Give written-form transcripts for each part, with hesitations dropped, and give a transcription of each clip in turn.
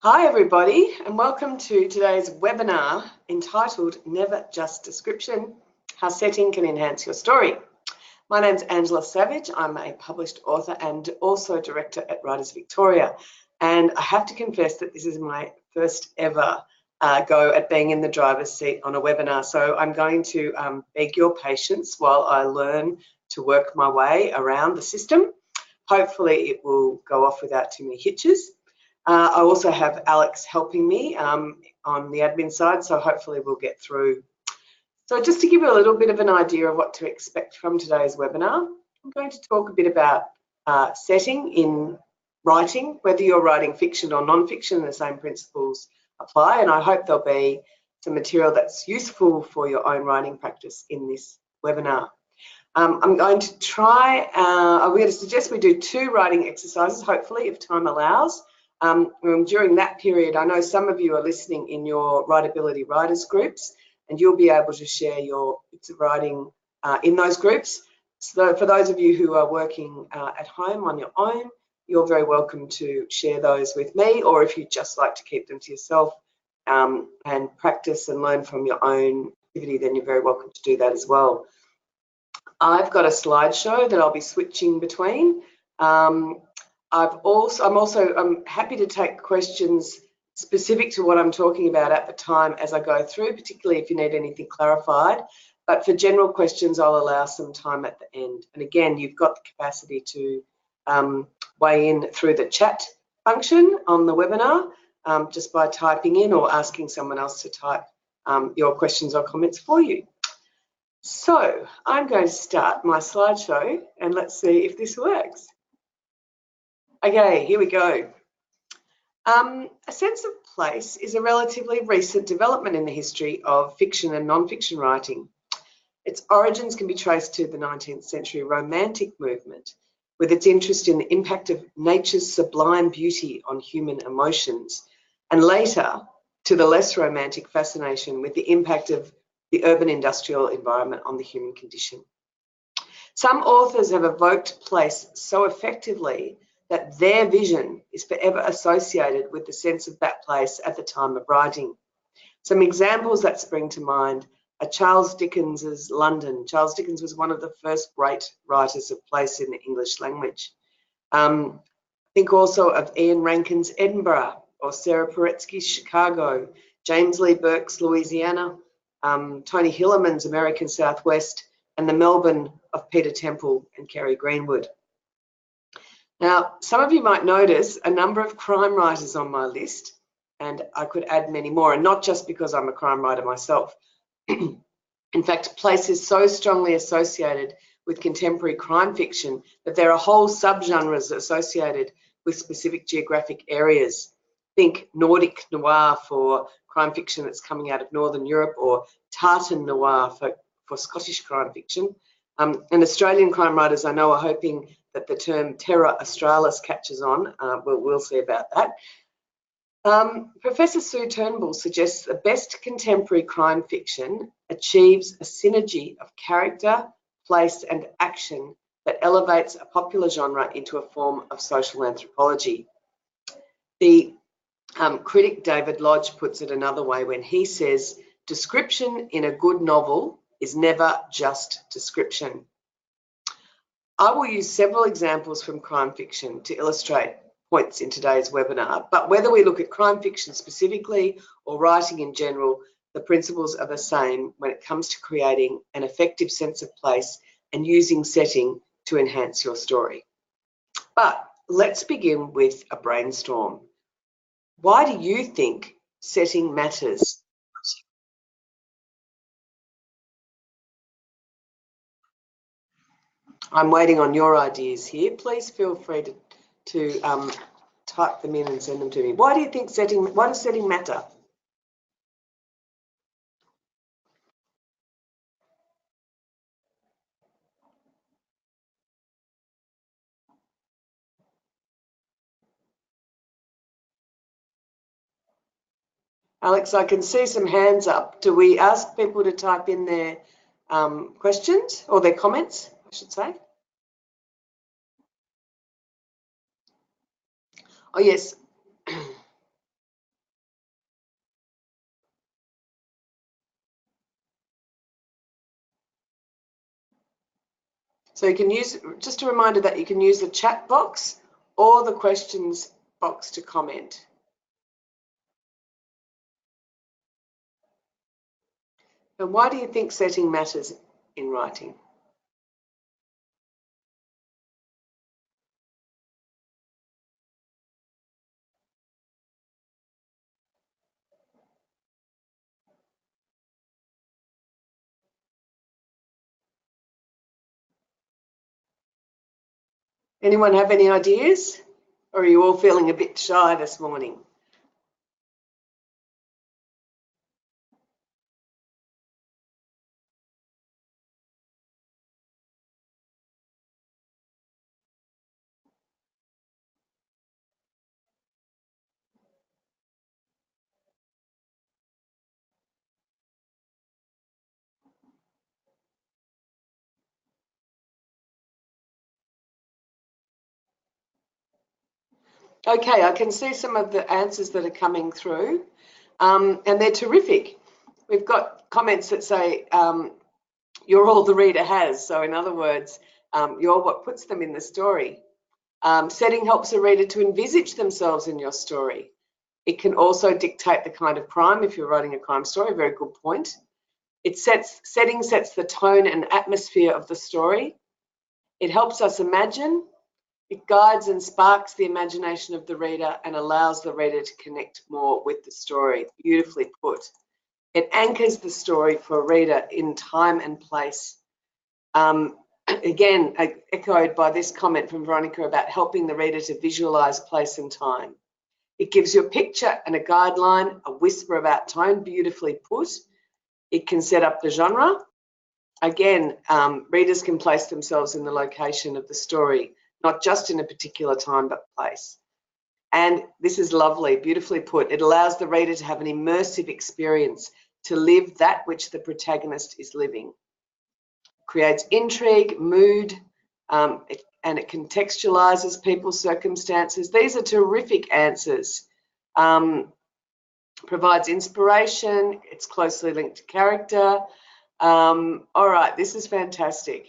Hi everybody, and welcome to today's webinar entitled Never Just Description, How Setting Can Enhance Your Story. My name's Angela Savage. I'm a published author and also director at Writers Victoria. And I have to confess that this is my first ever go at being in the driver's seat on a webinar. So I'm going to beg your patience while I learn to work my way around the system. Hopefully it will go off without too many hitches. I also have Alex helping me on the admin side, so hopefully we'll get through. So just to give you a little bit of an idea of what to expect from today's webinar, I'm going to talk a bit about setting in writing, whether you're writing fiction or non-fiction, the same principles apply, and I hope there'll be some material that's useful for your own writing practice in this webinar. I'm going to try, I'm going to suggest we do 2 writing exercises, hopefully, if time allows. During that period, I know some of you are listening in your Writability Writers groups, and you'll be able to share your bits of writing in those groups. So for those of you who are working at home on your own, you're very welcome to share those with me, or if you'd just like to keep them to yourself and practice and learn from your own activity, then you're very welcome to do that as well. I've got a slideshow that I'll be switching between. I'm happy to take questions specific to what I'm talking about at the time as I go through, particularly if you need anything clarified. But for general questions, I'll allow some time at the end. And again, you've got the capacity to weigh in through the chat function on the webinar just by typing in or asking someone else to type your questions or comments for you. So I'm going to start my slideshow and let's see if this works. Okay, here we go. A sense of place is a relatively recent development in the history of fiction and non-fiction writing. Its origins can be traced to the 19th century Romantic movement, with its interest in the impact of nature's sublime beauty on human emotions, and later to the less romantic fascination with the impact of the urban industrial environment on the human condition. Some authors have evoked place so effectively that their vision is forever associated with the sense of that place at the time of writing. Some examples that spring to mind are Charles Dickens's London. Charles Dickens was one of the first great writers of place in the English language. Think also of Ian Rankin's Edinburgh, or Sarah Paretsky's Chicago, James Lee Burke's Louisiana, Tony Hillerman's American Southwest, and the Melbourne of Peter Temple and Kerry Greenwood. Now, some of you might notice a number of crime writers on my list, and I could add many more, and not just because I'm a crime writer myself. In fact, place is so strongly associated with contemporary crime fiction that there are whole subgenres associated with specific geographic areas. Think Nordic noir for crime fiction that's coming out of Northern Europe, or tartan noir for Scottish crime fiction. And Australian crime writers I know are hoping that the term terra australis catches on. We'll see about that. Professor Sue Turnbull suggests the best contemporary crime fiction achieves a synergy of character, place, and action that elevates a popular genre into a form of social anthropology. The critic David Lodge puts it another way when he says, description in a good novel is never just description. I will use several examples from crime fiction to illustrate points in today's webinar, but whether we look at crime fiction specifically or writing in general, the principles are the same when it comes to creating an effective sense of place and using setting to enhance your story. But let's begin with a brainstorm. Why do you think setting matters? I'm waiting on your ideas here. Please feel free to type them in and send them to me. Why do you think why does setting matter? Alex, I can see some hands up. Do we ask people to type in their questions or their comments, I should say? Oh, yes. So you can use, just a reminder that you can use the chat box or the questions box to comment. And why do you think setting matters in writing? Anyone have any ideas? Or are you all feeling a bit shy this morning? Okay, I can see some of the answers that are coming through, and they're terrific. We've got comments that say, you're all the reader has. So in other words, you're what puts them in the story. Setting helps a reader to envisage themselves in your story. It can also dictate the kind of crime if you're writing a crime story, very good point. Setting sets the tone and atmosphere of the story. It helps us imagine. It guides and sparks the imagination of the reader and allows the reader to connect more with the story. Beautifully put. It anchors the story for a reader in time and place. Again, echoed by this comment from Veronica about helping the reader to visualize place and time. It gives you a picture and a guideline, a whisper about tone, beautifully put. It can set up the genre. Again, readers can place themselves in the location of the story, not just in a particular time, but place. And this is lovely, beautifully put. It allows the reader to have an immersive experience, to live that which the protagonist is living. Creates intrigue, mood, and it contextualizes people's circumstances. These are terrific answers. Provides inspiration. It's closely linked to character. All right, this is fantastic.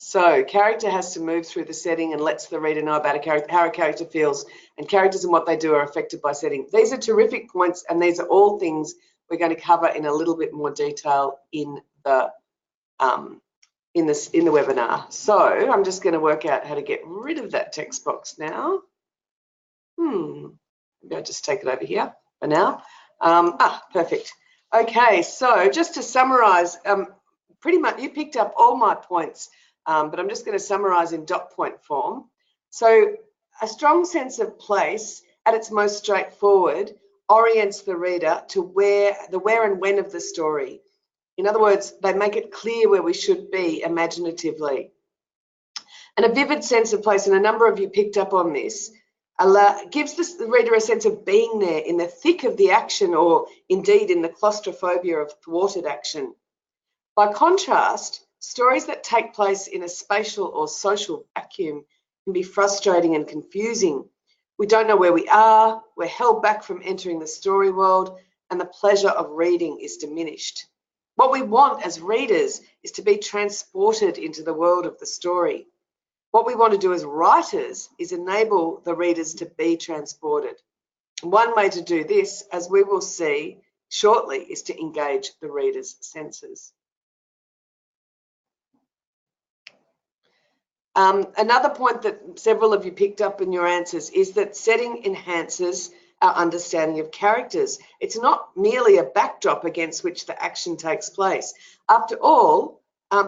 So character has to move through the setting and lets the reader know about how a character feels, and characters and what they do are affected by setting. These are terrific points, and these are all things we're going to cover in a little bit more detail in the webinar. So I'm just going to work out how to get rid of that text box now. Maybe I'll just take it over here for now. Perfect. Okay, so just to summarize, pretty much you picked up all my points, but I'm just going to summarize in dot point form. So a strong sense of place at its most straightforward orients the reader to the where and when of the story. In other words, they make it clear where we should be imaginatively. And a vivid sense of place, and a number of you picked up on this, gives the reader a sense of being there in the thick of the action, or indeed in the claustrophobia of thwarted action. By contrast, stories that take place in a spatial or social vacuum can be frustrating and confusing. We don't know where we are, we're held back from entering the story world, and the pleasure of reading is diminished. What we want as readers is to be transported into the world of the story. What we want to do as writers is enable the readers to be transported. One way to do this, as we will see shortly, is to engage the reader's senses. Another point that several of you picked up in your answers is that setting enhances our understanding of characters. It's not merely a backdrop against which the action takes place. After all,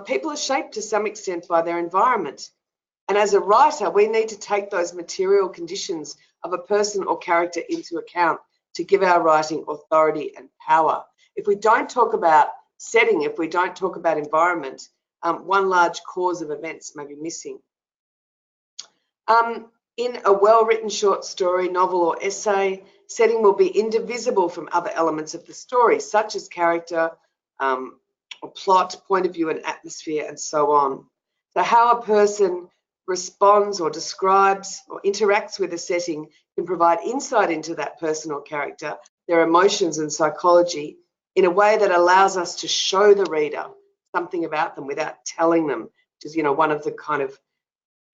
people are shaped to some extent by their environment. And as a writer, we need to take those material conditions of a person or character into account to give our writing authority and power. If we don't talk about setting, if we don't talk about environment, one large cause of events may be missing. In a well-written short story, novel, or essay, setting will be indivisible from other elements of the story, such as character, or plot, point of view, and atmosphere, and so on. So how a person responds or describes or interacts with a setting can provide insight into that person or character, their emotions and psychology, in a way that allows us to show the reader something about them without telling them which is, you know, one of the kind of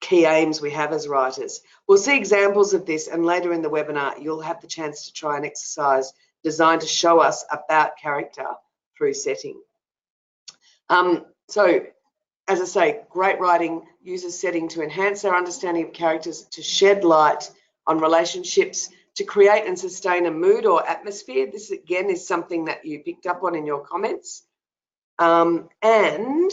key aims we have as writers. We'll see examples of this, and later in the webinar, you'll have the chance to try an exercise designed to show us about character through setting. So, as I say, great writing uses setting to enhance our understanding of characters, to shed light on relationships, to create and sustain a mood or atmosphere. This, again, is something that you picked up on in your comments. And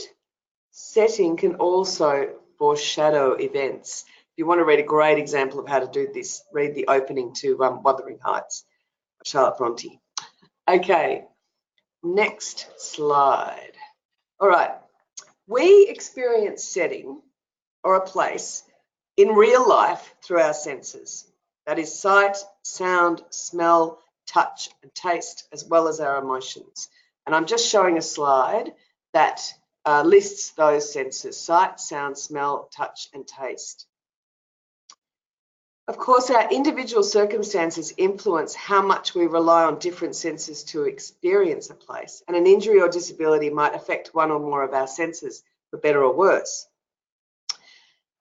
setting can also foreshadow events. If you want to read a great example of how to do this, read the opening to Wuthering Heights, Charlotte Bronte. Okay, next slide. All right, we experience setting or a place in real life through our senses. That is sight, sound, smell, touch, and taste, as well as our emotions. And I'm just showing a slide that lists those senses: sight, sound, smell, touch, and taste. Of course, our individual circumstances influence how much we rely on different senses to experience a place, and an injury or disability might affect one or more of our senses, for better or worse.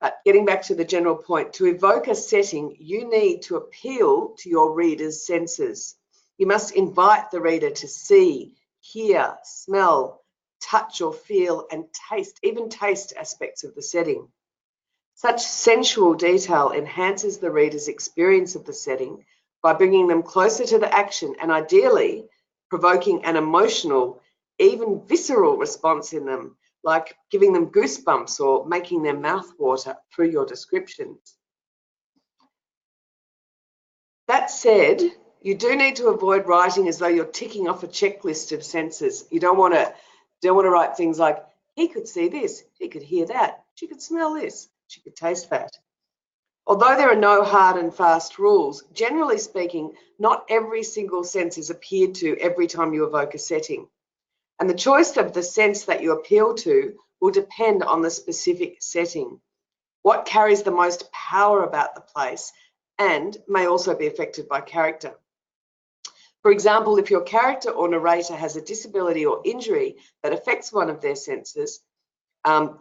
But getting back to the general point, to evoke a setting, you need to appeal to your reader's senses. You must invite the reader to see, hear, smell, touch or feel, and taste, even taste aspects of the setting. Such sensual detail enhances the reader's experience of the setting by bringing them closer to the action and ideally provoking an emotional, even visceral response in them, like giving them goosebumps or making their mouth water through your descriptions. That said, you do need to avoid writing as though you're ticking off a checklist of senses. You don't want to write things like, he could see this, he could hear that, she could smell this, she could taste that. Although there are no hard and fast rules, generally speaking, not every single sense is appealed to every time you evoke a setting. And the choice of the sense that you appeal to will depend on the specific setting, what carries the most power about the place, and may also be affected by character. For example, if your character or narrator has a disability or injury that affects one of their senses,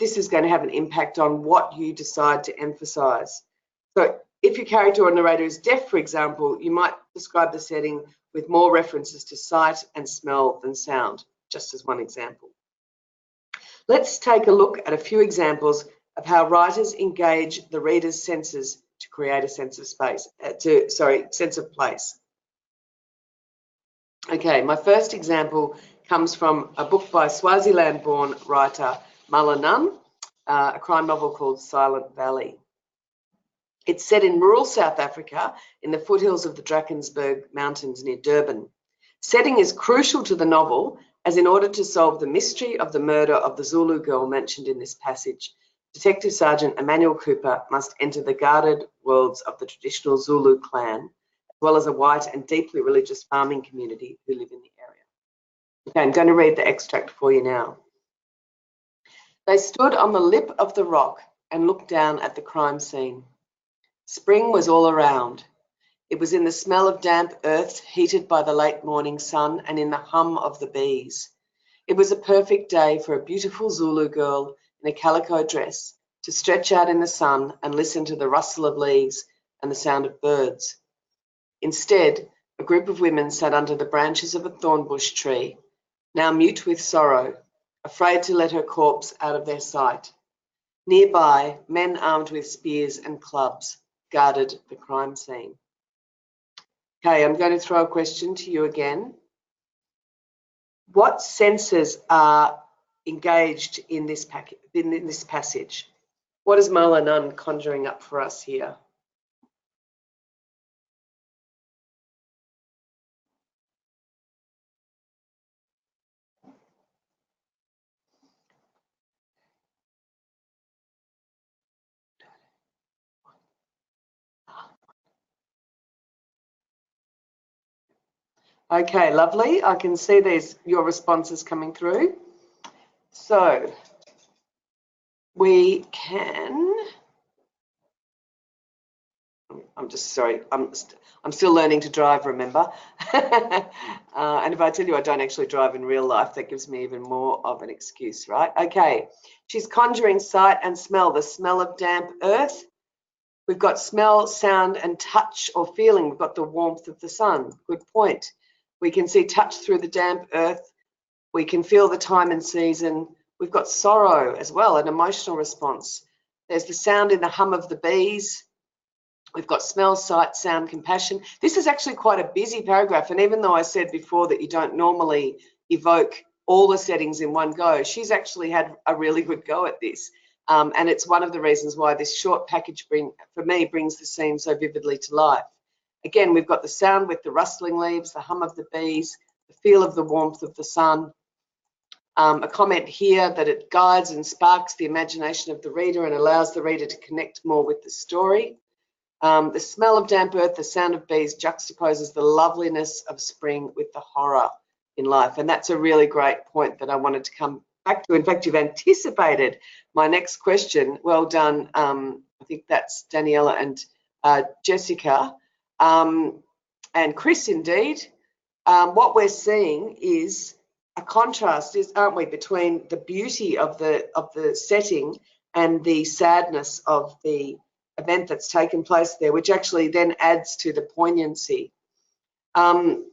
this is going to have an impact on what you decide to emphasise. So if your character or narrator is deaf, for example, you might describe the setting with more references to sight and smell than sound, just as one example. Let's take a look at a few examples of how writers engage the reader's senses to create a sense of space, sense of place. Okay, my first example comes from a book by Swaziland-born writer Mala Nunn, a crime novel called Silent Valley. It's set in rural South Africa in the foothills of the Drakensberg Mountains near Durban. Setting is crucial to the novel, as in order to solve the mystery of the murder of the Zulu girl mentioned in this passage, Detective Sergeant Emmanuel Cooper must enter the guarded worlds of the traditional Zulu clan, as well as a white and deeply religious farming community who live in the area. Okay, I'm going to read the extract for you now. They stood on the lip of the rock and looked down at the crime scene. Spring was all around. It was in the smell of damp earth heated by the late morning sun and in the hum of the bees. It was a perfect day for a beautiful Zulu girl in a calico dress to stretch out in the sun and listen to the rustle of leaves and the sound of birds. Instead, a group of women sat under the branches of a thornbush tree, now mute with sorrow, afraid to let her corpse out of their sight. Nearby, men armed with spears and clubs guarded the crime scene. Okay, I'm going to throw a question to you again. What senses are engaged in this passage? What is Mala Nunn conjuring up for us here? Okay, lovely. I can see your responses coming through. So we can I'm just sorry. I'm still learning to drive, remember? And if I tell you I don't actually drive in real life, that gives me even more of an excuse, right? Okay. She's conjuring sight and smell, the smell of damp earth. We've got smell, sound, and touch or feeling. We've got the warmth of the sun. Good point. We can see touch through the damp earth. We can feel the time and season. We've got sorrow as well, an emotional response. There's the sound in the hum of the bees. We've got smell, sight, sound, compassion. This is actually quite a busy paragraph. And even though I said before that you don't normally evoke all the settings in one go, she's actually had a really good go at this. And it's one of the reasons why this short package for me brings the scene so vividly to life. Again, we've got the sound with the rustling leaves, the hum of the bees, the feel of the warmth of the sun. A comment here that it guides and sparks the imagination of the reader and allows the reader to connect more with the story. The smell of damp earth, the sound of bees juxtaposes the loveliness of spring with the horror in life. And that's a really great point that I wanted to come back to. In fact, you've anticipated my next question. Well done. I think that's Daniela and Jessica and Chris, indeed. What we're seeing is a contrast, aren't we, between the beauty of the setting and the sadness of the event that's taken place there, which actually then adds to the poignancy. And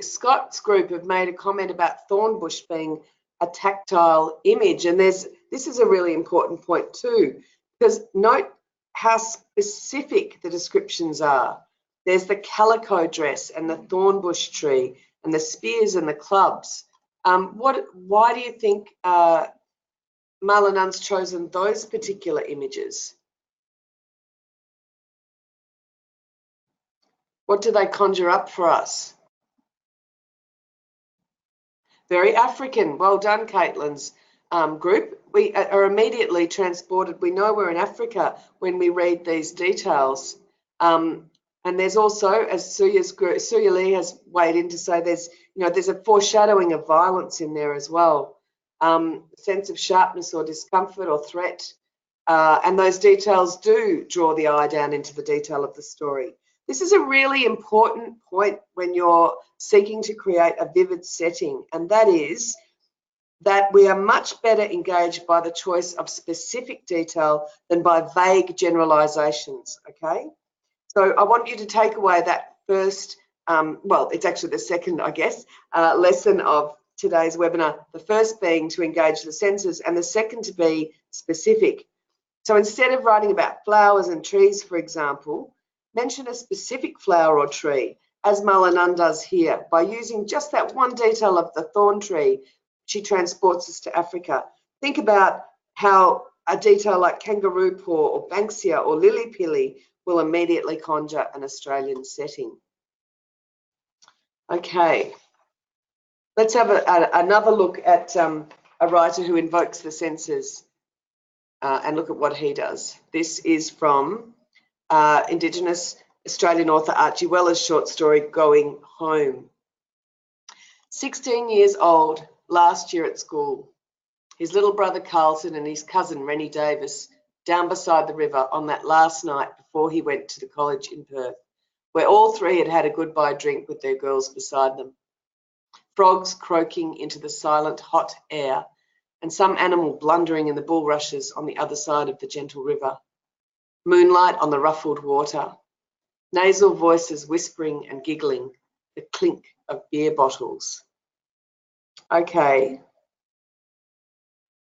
Scott's group have made a comment about thornbush being a tactile image, and this is a really important point too, because note how specific the descriptions are. There's the calico dress and the thornbush tree and the spears and the clubs. Why do you think Marlanun's chosen those particular images? What do they conjure up for us? Very African. Well done, Caitlin's group. We are immediately transported. We know we're in Africa when we read these details. And there's also, as Suya Lee has weighed in to say, there's a foreshadowing of violence in there as well. Sense of sharpness or discomfort or threat. And those details do draw the eye down into the detail of the story. This is a really important point when you're seeking to create a vivid setting, and that is that we are much better engaged by the choice of specific detail than by vague generalizations, okay? So I want you to take away that first, well, it's actually the second, I guess, lesson of today's webinar, the first being to engage the senses and the second to be specific. So instead of writing about flowers and trees, for example, mention a specific flower or tree, as Marlanun does here. By using just that one detail of the thorn tree, she transports us to Africa. Think about how a detail like kangaroo paw or banksia or lily pilly will immediately conjure an Australian setting. Okay, let's have another look at a writer who invokes the senses and look at what he does. This is from Indigenous Australian author Archie Weller's short story, Going Home. 16 years old, last year at school. His little brother Carlton and his cousin Rennie Davis down beside the river on that last night before he went to the college in Perth, where all three had had a goodbye drink with their girls beside them. Frogs croaking into the silent, hot air, and some animal blundering in the bulrushes on the other side of the gentle river. Moonlight on the ruffled water, nasal voices whispering and giggling, the clink of beer bottles. Okay.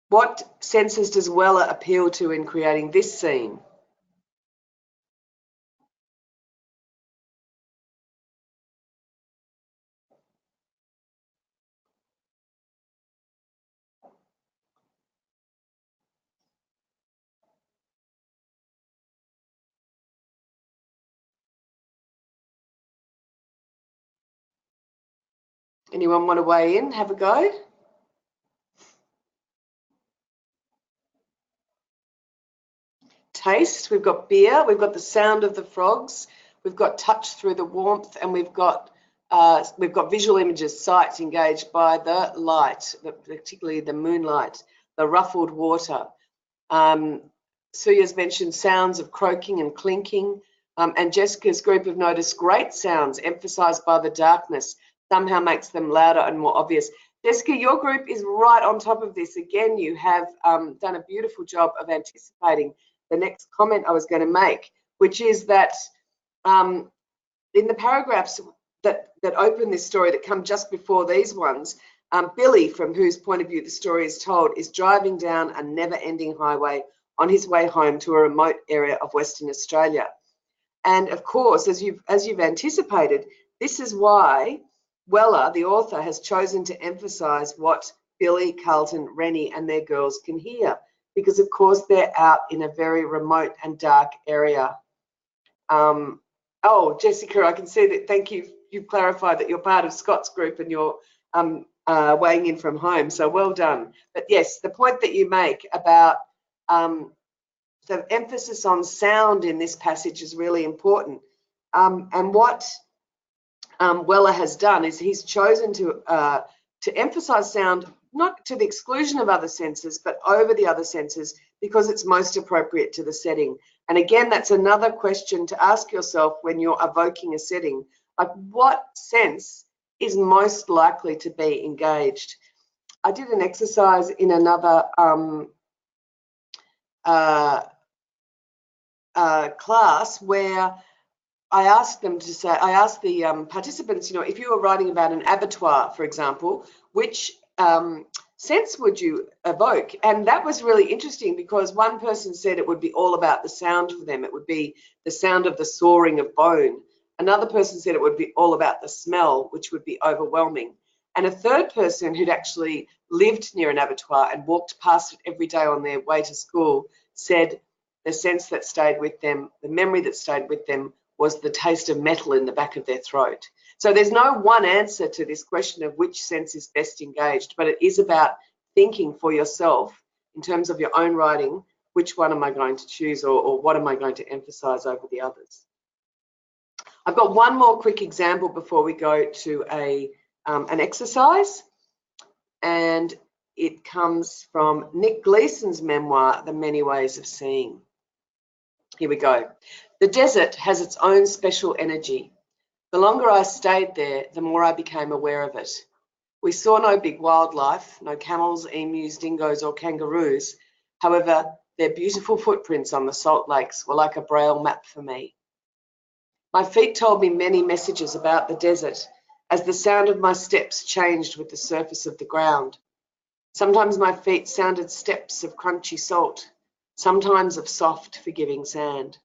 What senses does Weller appeal to in creating this scene? Anyone want to weigh in? Have a go? Taste, we've got beer, we've got the sound of the frogs, we've got touch through the warmth, and we've got visual images, sight engaged by the light, particularly the moonlight, the ruffled water. Suya's mentioned sounds of croaking and clinking. And Jessica's group have noticed great sounds emphasised by the darkness somehow makes them louder and more obvious. Jessica, your group is right on top of this. Again, you have done a beautiful job of anticipating the next comment I was going to make, which is that in the paragraphs that open this story, that come just before these ones, Billy, from whose point of view the story is told, is driving down a never-ending highway on his way home to a remote area of Western Australia. And of course, as you've anticipated, this is why Weller, the author, has chosen to emphasise what Billy, Carlton, Rennie and their girls can hear, because of course they're out in a very remote and dark area. Oh, Jessica, I can see that. Thank you. You've clarified that you're part of Scott's group and you're weighing in from home. So well done. But yes, the point that you make about the emphasis on sound in this passage is really important. And what Weller has done is he's chosen to emphasise sound, not to the exclusion of other senses, but over the other senses, because it's most appropriate to the setting. And again, that's another question to ask yourself when you're evoking a setting. Like, what sense is most likely to be engaged? I did an exercise in another class where I asked them to say, I asked the participants, you know, if you were writing about an abattoir, for example, which sense would you evoke? And that was really interesting, because one person said it would be all about the sound for them. It would be the sound of the sawing of bone. Another person said it would be all about the smell, which would be overwhelming. And a third person who'd actually lived near an abattoir and walked past it every day on their way to school said the sense that stayed with them, the memory that stayed with them, was the taste of metal in the back of their throat. So there's no one answer to this question of which sense is best engaged, but it is about thinking for yourself in terms of your own writing, which one am I going to choose, or what am I going to emphasise over the others. I've got one more quick example before we go to an exercise, and it comes from Nick Gleason's memoir, The Many Ways of Seeing. Here we go. The desert has its own special energy. The longer I stayed there, the more I became aware of it. We saw no big wildlife, no camels, emus, dingoes or kangaroos. However, their beautiful footprints on the salt lakes were like a braille map for me. My feet told me many messages about the desert, as the sound of my steps changed with the surface of the ground. Sometimes my feet sounded steps of crunchy salt, sometimes of soft, forgiving sand.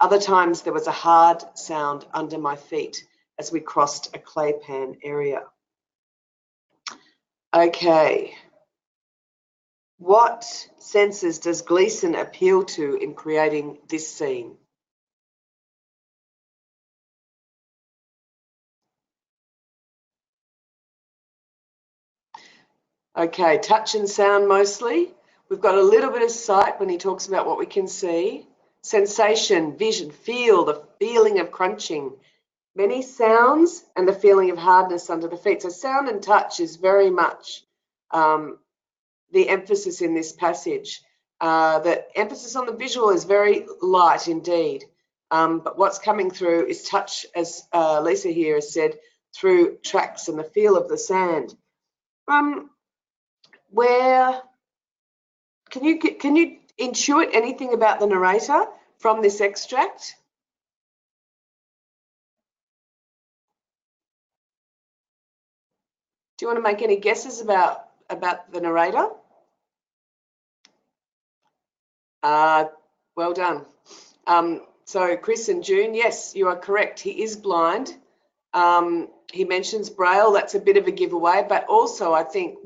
Other times there was a hard sound under my feet as we crossed a clay pan area. Okay. What senses does Gleason appeal to in creating this scene? Okay, touch and sound mostly. We've got a little bit of sight when he talks about what we can see. Sensation, vision, feel, the feeling of crunching. Many sounds and the feeling of hardness under the feet. So sound and touch is very much the emphasis in this passage. The emphasis on the visual is very light indeed. But what's coming through is touch, as Lisa here has said, through tracks and the feel of the sand. Where can you intuit anything about the narrator from this extract? Do you want to make any guesses about the narrator? Well done. So Chris and June, yes, you are correct. He is blind. He mentions Braille. That's a bit of a giveaway, but also I think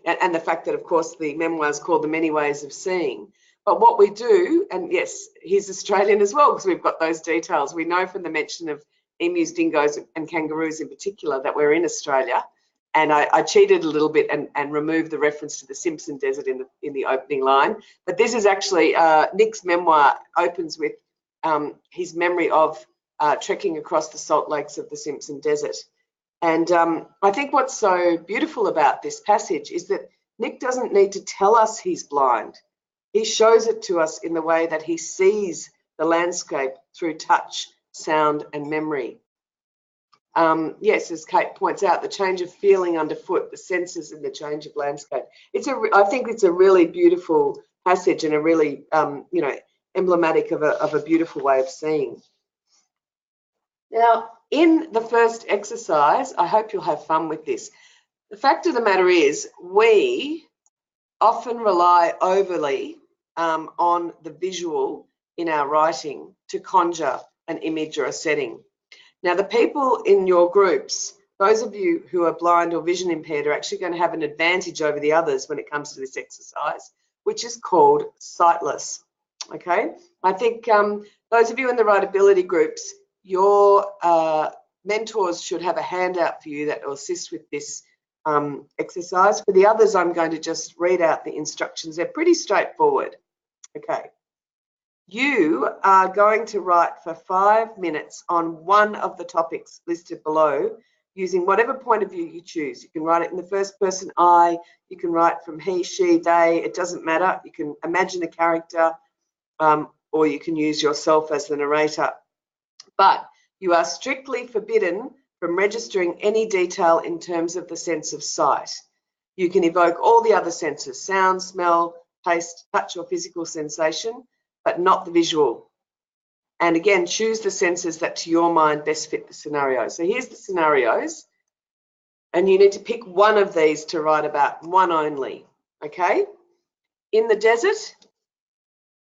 and the fact that of course the memoir is called The Many Ways of Seeing. But what we do, and yes, he's Australian as well because we've got those details. We know from the mention of emus, dingoes and kangaroos in particular that we're in Australia. And I cheated a little bit and removed the reference to the Simpson Desert in the opening line. But this is actually, Nick's memoir opens with his memory of trekking across the salt lakes of the Simpson Desert. And I think what's so beautiful about this passage is that Nick doesn't need to tell us he's blind. He shows it to us in the way that he sees the landscape through touch, sound, and memory. Yes, as Kate points out, the change of feeling underfoot, the senses in the change of landscape. I think it's a really beautiful passage and a really, emblematic of a beautiful way of seeing. Now, in the first exercise, I hope you'll have fun with this. The fact of the matter is, we often rely overly on the visual in our writing to conjure an image or a setting. Now, the people in your groups, those of you who are blind or vision impaired, are actually going to have an advantage over the others when it comes to this exercise, which is called Sightless. Okay, I think those of you in the writability groups, your mentors should have a handout for you that will assist with this exercise. For the others, I'm going to just read out the instructions. They're pretty straightforward. Okay. You are going to write for 5 minutes on one of the topics listed below using whatever point of view you choose. You can write it in the first person I, you can write from he, she, they, it doesn't matter. You can imagine a character or you can use yourself as the narrator. But you are strictly forbidden from registering any detail in terms of the sense of sight. You can evoke all the other senses, sound, smell, taste, touch or physical sensation, but not the visual. And again, choose the senses that to your mind best fit the scenario. So here's the scenarios, and you need to pick one of these to write about, one only, okay? In the desert,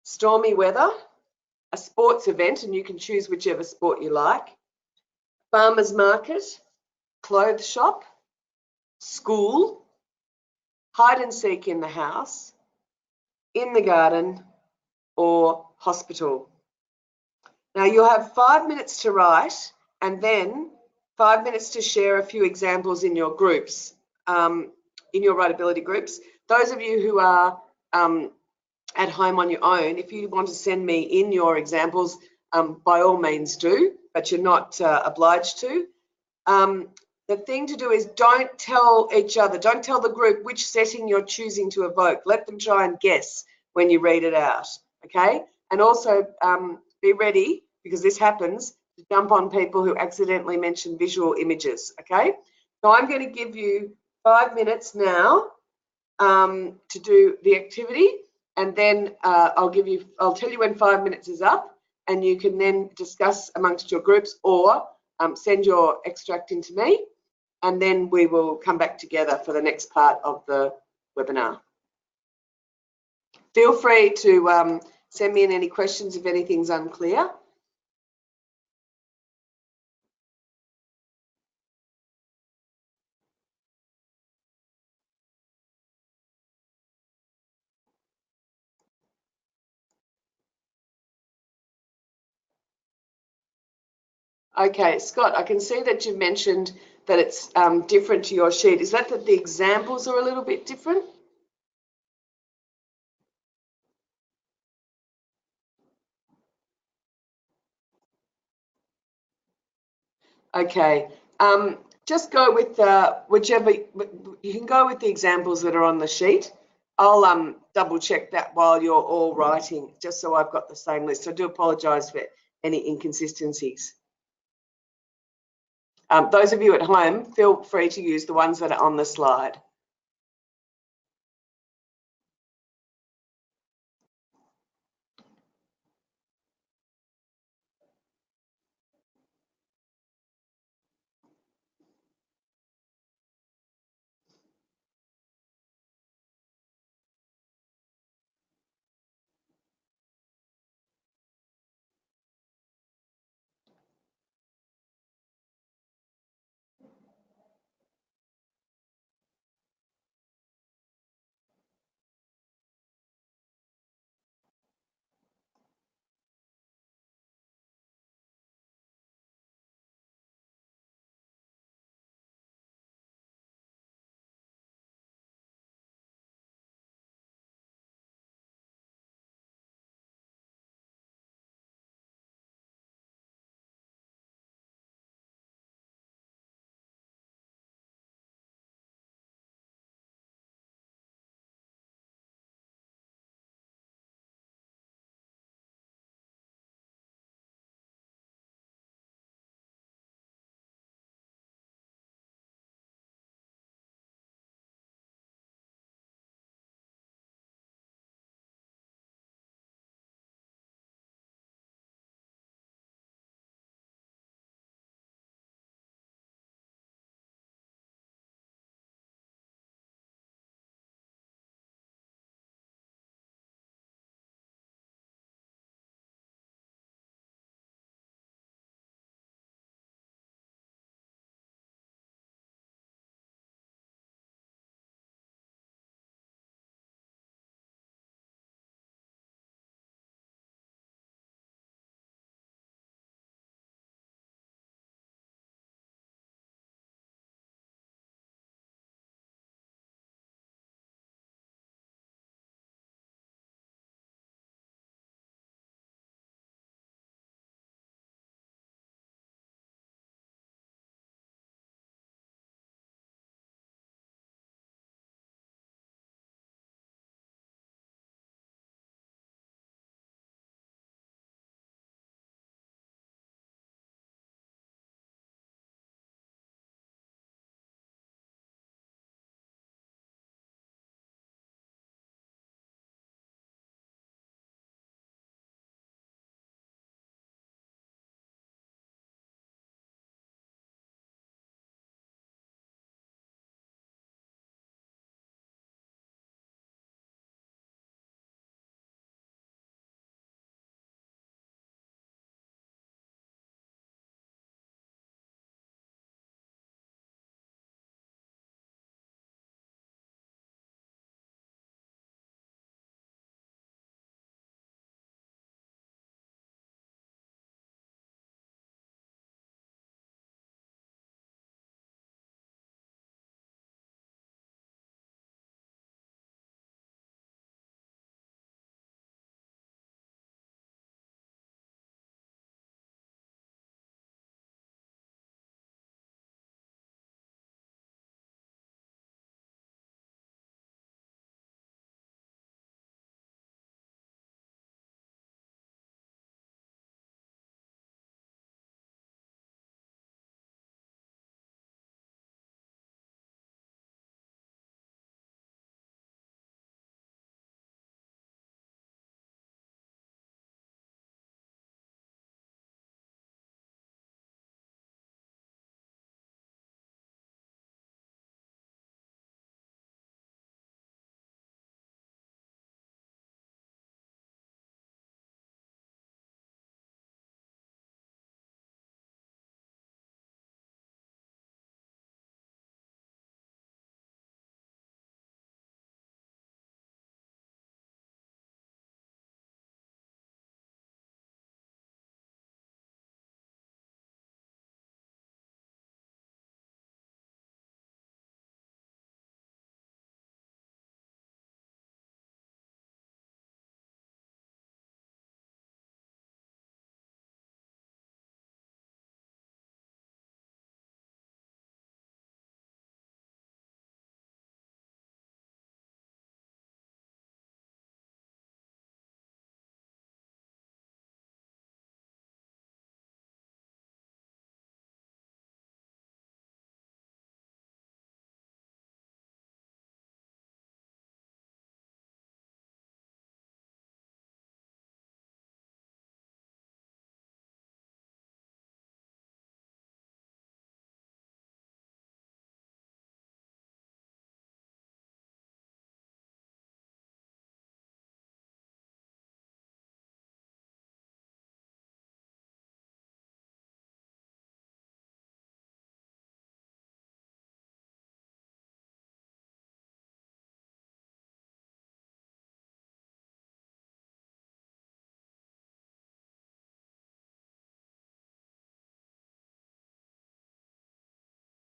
stormy weather, a sports event, and you can choose whichever sport you like, farmer's market, clothes shop, school, hide and seek in the house, in the garden, or hospital. Now you'll have 5 minutes to write and then 5 minutes to share a few examples in your groups, in your writability groups. Those of you who are at home on your own, if you want to send me in your examples, by all means do, but you're not obliged to. The thing to do is don't tell each other, don't tell the group which setting you're choosing to evoke. Let them try and guess when you read it out, okay? And also be ready, because this happens, to jump on people who accidentally mention visual images, okay? So I'm going to give you 5 minutes now to do the activity, and then I'll tell you when 5 minutes is up, and you can then discuss amongst your groups or send your extract into me, and then we will come back together for the next part of the webinar. Feel free to send me in any questions if anything's unclear. Okay, Scott, I can see that you've mentioned that it's different to your sheet. Is that the examples are a little bit different? Okay, just go with whichever, you can go with the examples that are on the sheet. I'll double check that while you're all writing, just so I've got the same list. I do apologise for any inconsistencies. Those of you at home, feel free to use the ones that are on the slide.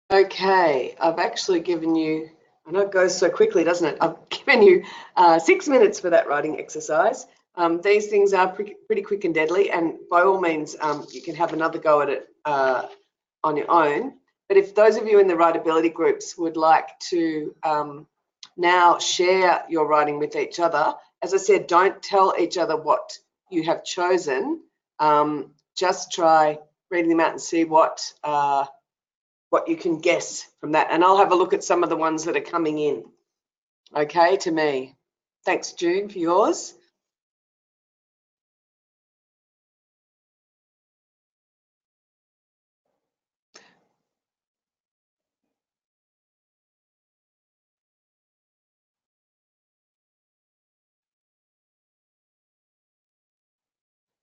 Okay, I've actually given you, I know it goes so quickly, doesn't it? I've given you 6 minutes for that writing exercise. These things are pretty quick and deadly, and by all means, you can have another go at it on your own. But if those of you in the writability groups would like to now share your writing with each other, as I said, don't tell each other what you have chosen. Just try reading them out and see what you can guess from that. And I'll have a look at some of the ones that are coming in, okay, to me. Thanks, June, for yours.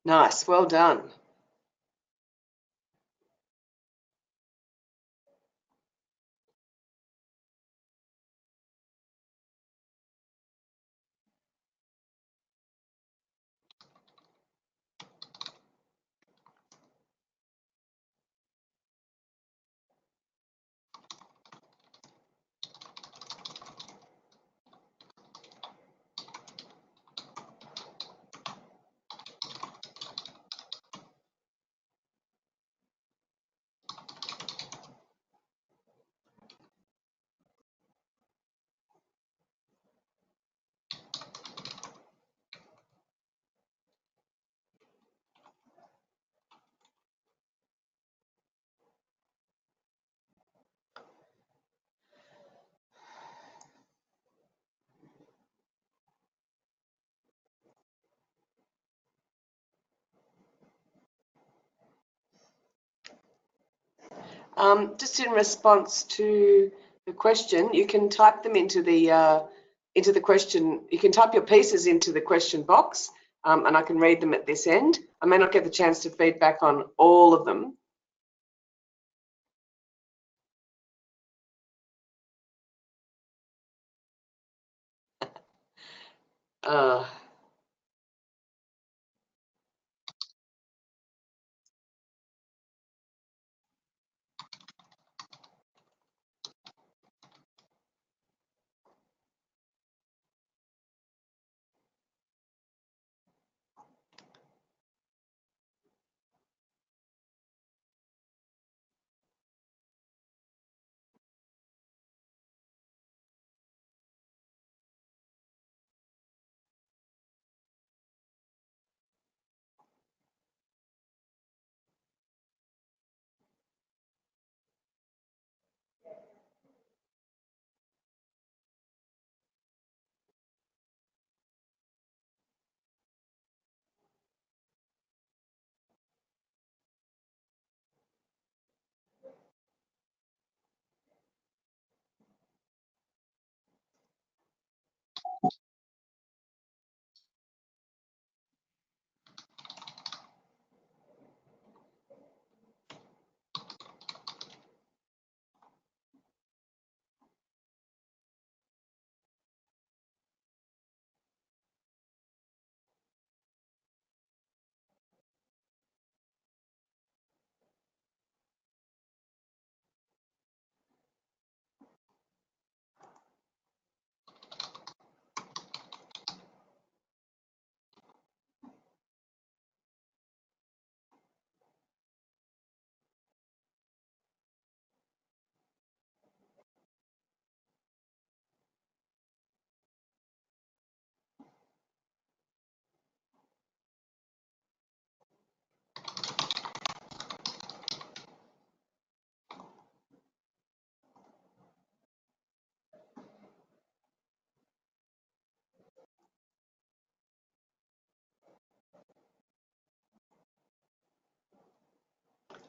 Nice, well done. Just in response to the question, you can type them into the question. You can type your pieces into the question box, and I can read them at this end. I may not get the chance to feed back on all of them. Uh,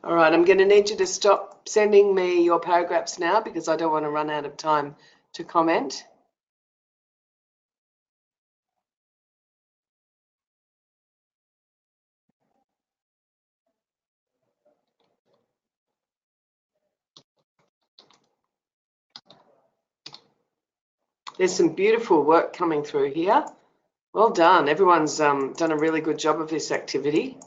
all right, I'm going to need you to stop sending me your paragraphs now because I don't want to run out of time to comment. There's some beautiful work coming through here. Well done. Everyone's done a really good job of this activity.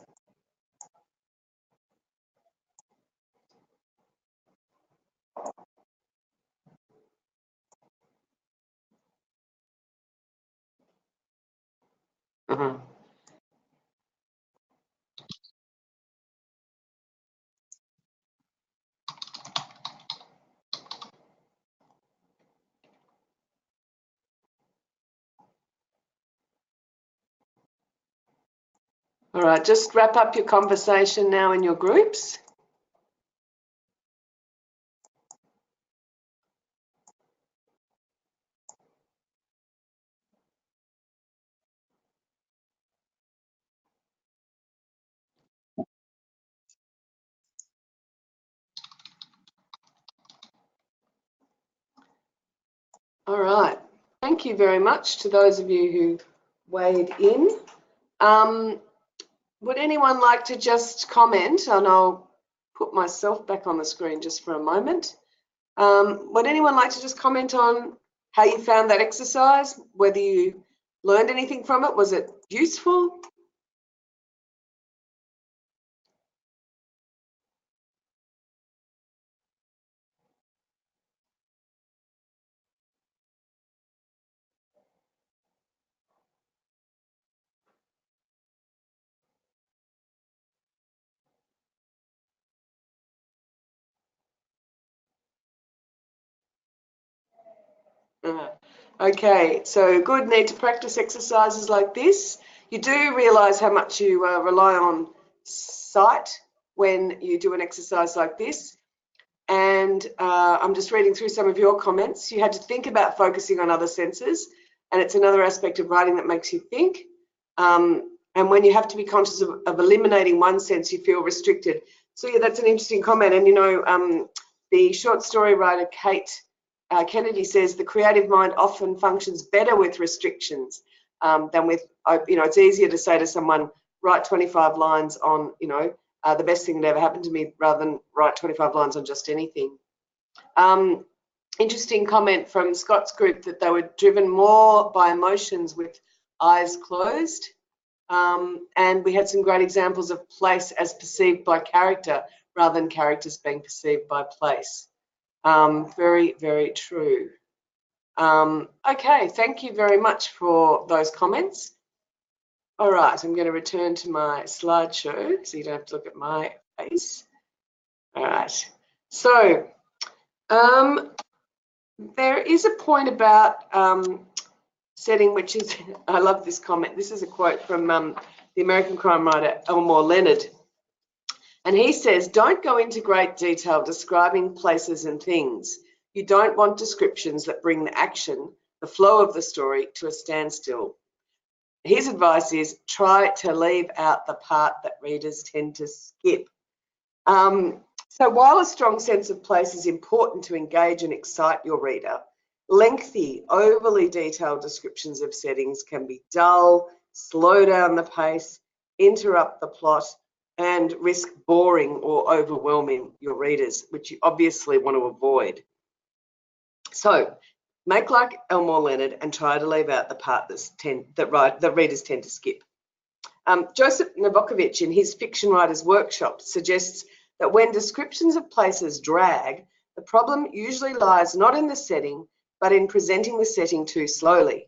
Mhm. All right, just wrap up your conversation now in your groups. All right, thank you very much to those of you who weighed in. Would anyone like to just comment, and I'll put myself back on the screen just for a moment. Would anyone like to just comment on how you found that exercise, whether you learned anything from it? Was it useful? Okay, so good, need to practice exercises like this. You do realise how much you rely on sight when you do an exercise like this. And I'm just reading through some of your comments. You had to think about focusing on other senses, and it's another aspect of writing that makes you think. And when you have to be conscious of eliminating one sense, you feel restricted. So yeah, that's an interesting comment. And you know, the short story writer Kate Kennedy says the creative mind often functions better with restrictions than with, you know, it's easier to say to someone, write 25 lines on, you know, the best thing that ever happened to me rather than write 25 lines on just anything. Interesting comment from Scott's group that they were driven more by emotions with eyes closed. And we had some great examples of place as perceived by character rather than characters being perceived by place. Very, very true. Okay, thank you very much for those comments. All right, I'm going to return to my slideshow so you don't have to look at my face. All right, so there is a point about setting, which is, I love this comment. This is a quote from the American crime writer Elmore Leonard. And he says, don't go into great detail describing places and things. You don't want descriptions that bring the action, the flow of the story to a standstill. His advice is try to leave out the part that readers tend to skip. So while a strong sense of place is important to engage and excite your reader, lengthy, overly detailed descriptions of settings can be dull, slow down the pace, interrupt the plot, and risk boring or overwhelming your readers, which you obviously want to avoid. So make like Elmore Leonard and try to leave out the part that readers tend to skip. Joseph Nabokov in his Fiction Writers Workshop suggests that when descriptions of places drag, the problem usually lies not in the setting, but in presenting the setting too slowly.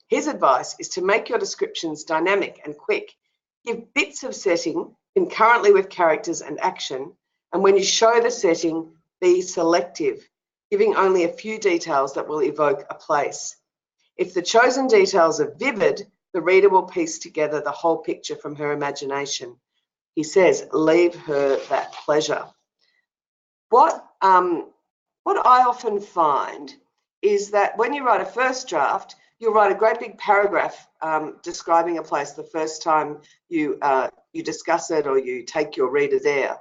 His advice is to make your descriptions dynamic and quick. Give bits of setting concurrently with characters and action, and when you show the setting, be selective, giving only a few details that will evoke a place. If the chosen details are vivid, the reader will piece together the whole picture from her imagination. He says, leave her that pleasure. What I often find is that when you write a first draft, you'll write a great big paragraph describing a place the first time you discuss it or you take your reader there.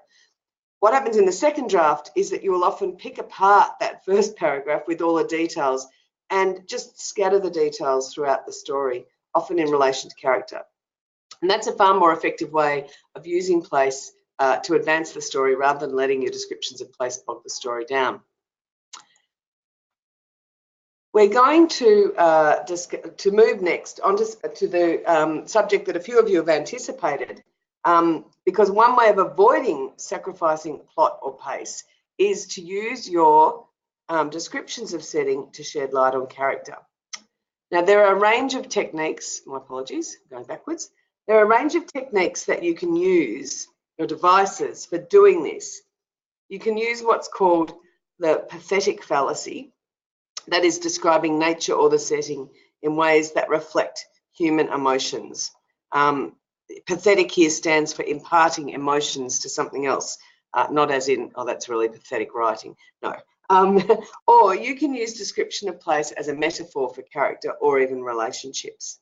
What happens in the second draft is that you will often pick apart that first paragraph with all the details and just scatter the details throughout the story, often in relation to character. And that's a far more effective way of using place to advance the story rather than letting your descriptions of place bog the story down. We're going to move next on to the subject that a few of you have anticipated, because one way of avoiding sacrificing plot or pace is to use your descriptions of setting to shed light on character. Now, there are a range of techniques, my apologies, going backwards. There are a range of techniques that you can use, or devices, for doing this. You can use what's called the pathetic fallacy, that is describing nature or the setting in ways that reflect human emotions. Pathetic here stands for imparting emotions to something else, not as in, oh, that's really pathetic writing. No. Or you can use description of place as a metaphor for character or even relationships.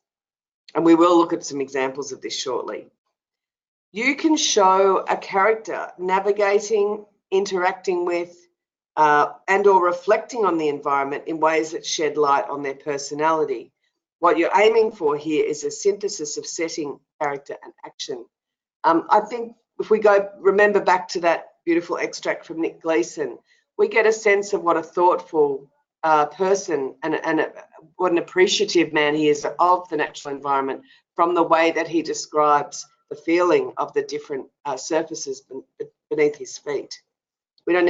And we will look at some examples of this shortly. You can show a character navigating, interacting with, and or reflecting on the environment in ways that shed light on their personality. What you're aiming for here is a synthesis of setting, character, and action. I think if we remember back to that beautiful extract from Nick Gleeson, we get a sense of what a thoughtful person and what an appreciative man he is of the natural environment from the way that he describes the feeling of the different surfaces beneath his feet. We don't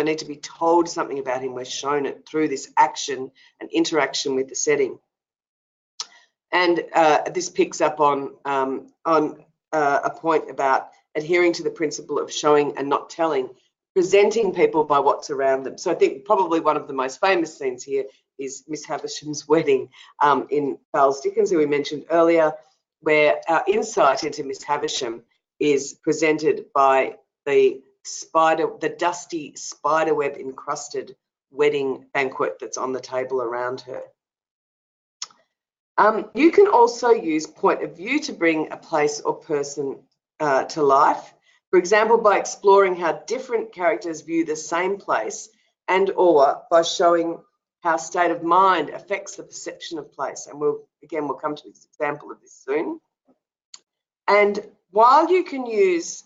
need to be told something about him. We're shown it through this action and interaction with the setting. And this picks up on a point about adhering to the principle of showing and not telling, presenting people by what's around them. So I think probably one of the most famous scenes here is Miss Havisham's wedding in Charles Dickens, who we mentioned earlier, where our insight into Miss Havisham is presented by the dusty spiderweb encrusted wedding banquet that's on the table around her. You can also use point of view to bring a place or person to life. For example, by exploring how different characters view the same place and or by showing how state of mind affects the perception of place. And we'll come to this example of this soon. And while you can use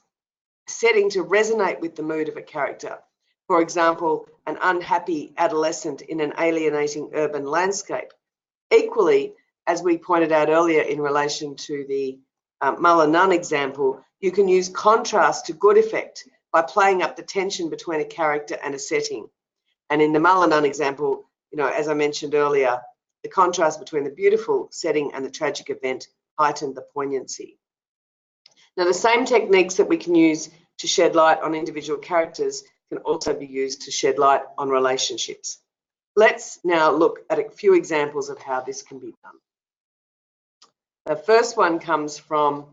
setting to resonate with the mood of a character, for example, an unhappy adolescent in an alienating urban landscape, equally, as we pointed out earlier in relation to the Mulla-Nunn example, you can use contrast to good effect by playing up the tension between a character and a setting. And in the Mulla-Nunn example, as I mentioned earlier, the contrast between the beautiful setting and the tragic event heightened the poignancy. Now, the same techniques that we can use to shed light on individual characters can also be used to shed light on relationships. Let's now look at a few examples of how this can be done. The first one comes from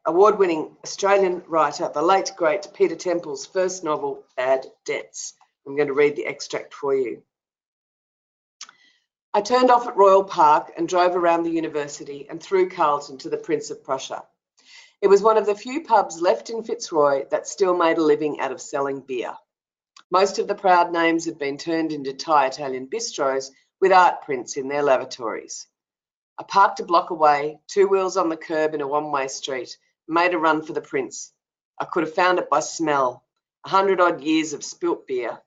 award-winning Australian writer, the late, great Peter Temple's first novel, Bad Debts. I'm going to read the extract for you. I turned off at Royal Park and drove around the university and through Carlton to the Prince of Prussia. It was one of the few pubs left in Fitzroy that still made a living out of selling beer. Most of the proud names had been turned into Thai Italian bistros with art prints in their lavatories. I parked a block away, two wheels on the curb in a one-way street, and made a run for the Prince. I could have found it by smell, 100-odd years of spilt beer.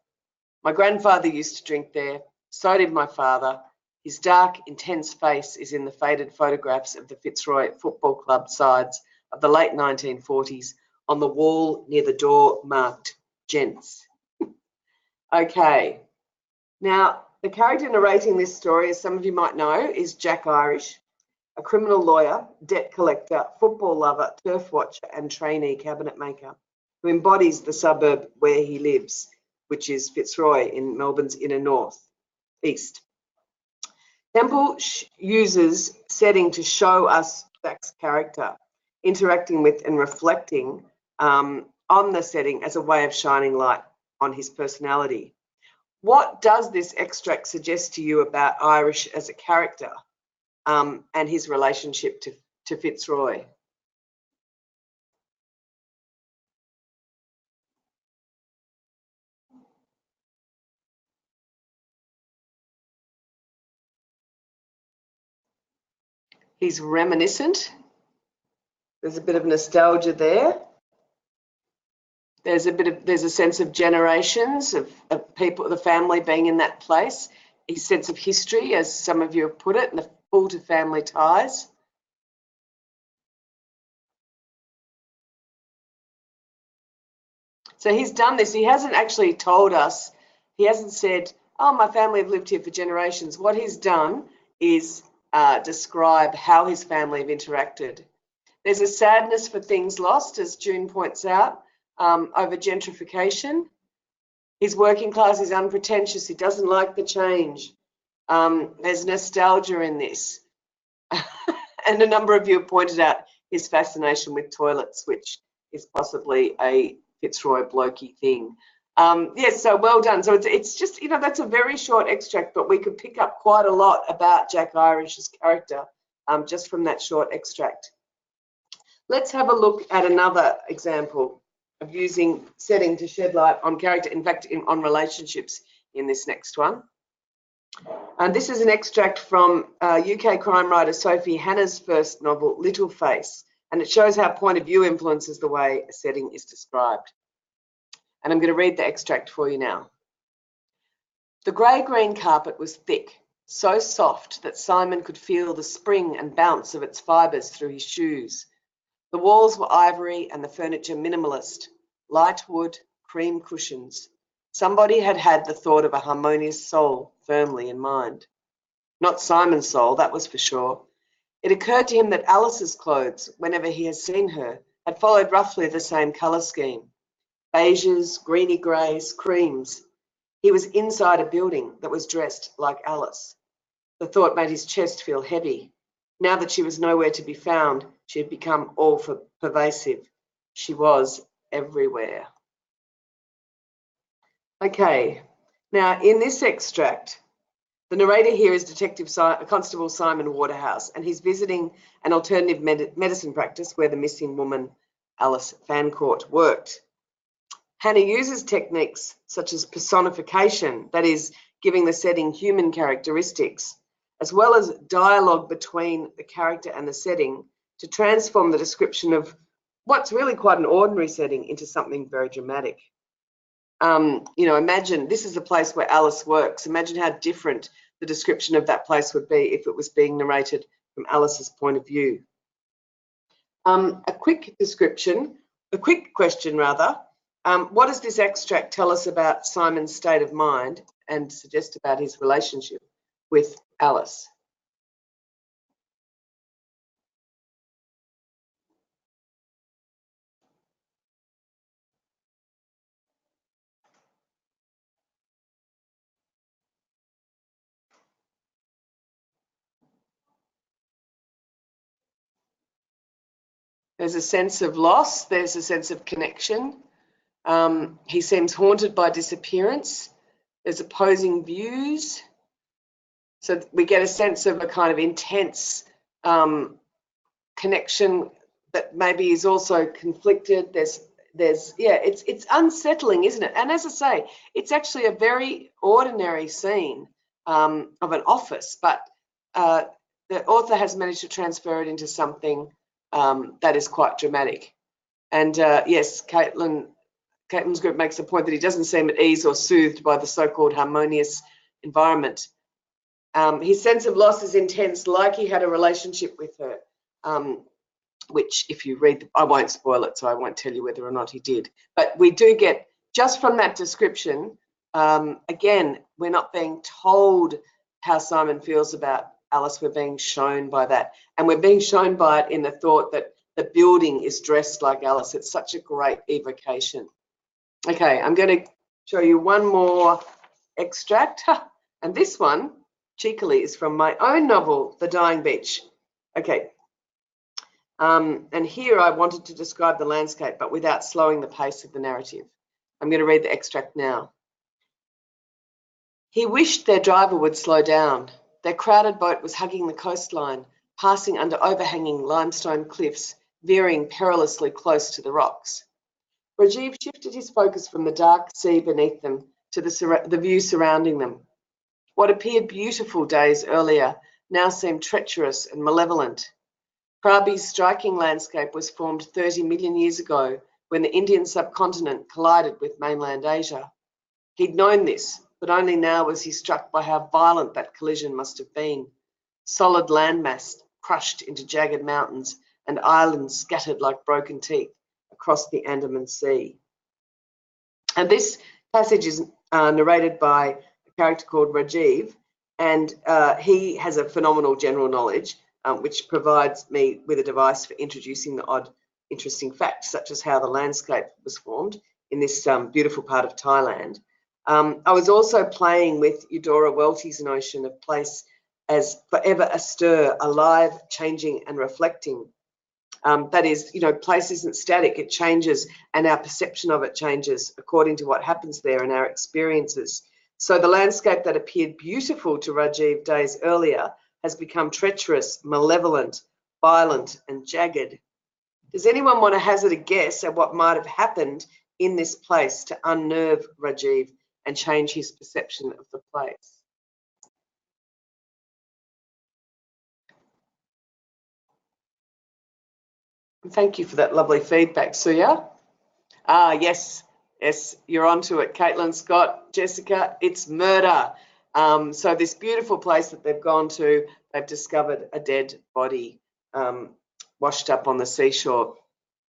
My grandfather used to drink there, so did my father. His dark, intense face is in the faded photographs of the Fitzroy Football Club sides of the late 1940s on the wall near the door marked Gents. Okay, now the character narrating this story, as some of you might know, is Jack Irish, a criminal lawyer, debt collector, football lover, turf watcher and trainee cabinet maker who embodies the suburb where he lives, which is Fitzroy in Melbourne's inner north east. Temple uses setting to show us Jack's character, interacting with and reflecting on the setting as a way of shining light on his personality. What does this extract suggest to you about Irish as a character and his relationship to Fitzroy? He's reminiscent. There's a bit of nostalgia there. There's a sense of generations of people, the family being in that place. A sense of history, as some of you have put it, and the pull to family ties. So he's done this. He hasn't actually told us. He hasn't said, "Oh, my family have lived here for generations." What he's done is describe how his family have interacted. There's a sadness for things lost, as June points out, over gentrification. He's working class, he's unpretentious, he doesn't like the change. There's nostalgia in this. And a number of you have pointed out his fascination with toilets, which is possibly a Fitzroy blokey thing. Yes, so well done. So it's just, you know, that's a very short extract, but we could pick up quite a lot about Jack Irish's character just from that short extract. Let's have a look at another example of using setting to shed light on character, in fact, on relationships in this next one. And this is an extract from UK crime writer Sophie Hannah's first novel, Little Face, and it shows how point of view influences the way a setting is described. And I'm going to read the extract for you now. The grey-green carpet was thick, so soft that Simon could feel the spring and bounce of its fibres through his shoes. The walls were ivory and the furniture minimalist, light wood, cream cushions. Somebody had had the thought of a harmonious soul firmly in mind. Not Simon's soul, that was for sure. It occurred to him that Alice's clothes, whenever he had seen her, had followed roughly the same colour scheme. Beiges, greeny greys, creams. He was inside a building that was dressed like Alice. The thought made his chest feel heavy. Now that she was nowhere to be found, she had become all-pervasive. She was everywhere. Okay, now in this extract, the narrator here is Constable Simon Waterhouse, and he's visiting an alternative medicine practice where the missing woman, Alice Fancourt, worked. Hannah uses techniques such as personification, that is, giving the setting human characteristics, as well as dialogue between the character and the setting to transform the description of what's really quite an ordinary setting into something very dramatic. You know, imagine this is a place where Alice works. Imagine how different the description of that place would be if it was being narrated from Alice's point of view. A quick question rather. What does this extract tell us about Simon's state of mind and suggest about his relationship with Alice? There's a sense of loss, there's a sense of connection. He seems haunted by disappearance. There's opposing views. So we get a sense of a kind of intense connection that maybe is also conflicted. It's unsettling, isn't it? And as I say, it's actually a very ordinary scene of an office, but the author has managed to transfer it into something that is quite dramatic. And yes, Caitlin's group makes the point that he doesn't seem at ease or soothed by the so-called harmonious environment. His sense of loss is intense, like he had a relationship with her, which if you read, I won't spoil it, so I won't tell you whether or not he did. But we do get, just from that description, again, we're not being told how Simon feels about Alice, we're being shown by that. And we're being shown by it in the thought that the building is dressed like Alice. It's such a great evocation. Okay, I'm going to show you one more extract. And this one, cheekily, is from my own novel, The Dying Beach. Okay. And here I wanted to describe the landscape, but without slowing the pace of the narrative. I'm going to read the extract now. He wished their driver would slow down. Their crowded boat was hugging the coastline, passing under overhanging limestone cliffs, veering perilously close to the rocks. Rajiv shifted his focus from the dark sea beneath them to the view surrounding them. What appeared beautiful days earlier now seemed treacherous and malevolent. Krabi's striking landscape was formed 30 million years ago when the Indian subcontinent collided with mainland Asia. He'd known this, but only now was he struck by how violent that collision must have been. Solid landmass crushed into jagged mountains and islands scattered like broken teeth across the Andaman Sea. And this passage is narrated by a character called Rajiv, And he has a phenomenal general knowledge, which provides me with a device for introducing the odd, interesting facts, such as how the landscape was formed in this beautiful part of Thailand. I was also playing with Eudora Welty's notion of place as forever astir, alive, changing and reflecting. That is, place isn't static, it changes, and our perception of it changes according to what happens there and our experiences. So the landscape that appeared beautiful to Rajiv days earlier has become treacherous, malevolent, violent and jagged. Does anyone want to hazard a guess at what might have happened in this place to unnerve Rajiv and change his perception of the place? Thank you for that lovely feedback, Suya. Yes, you're onto it, Caitlin, Scott, Jessica. It's murder. So this beautiful place that they've gone to, they've discovered a dead body washed up on the seashore.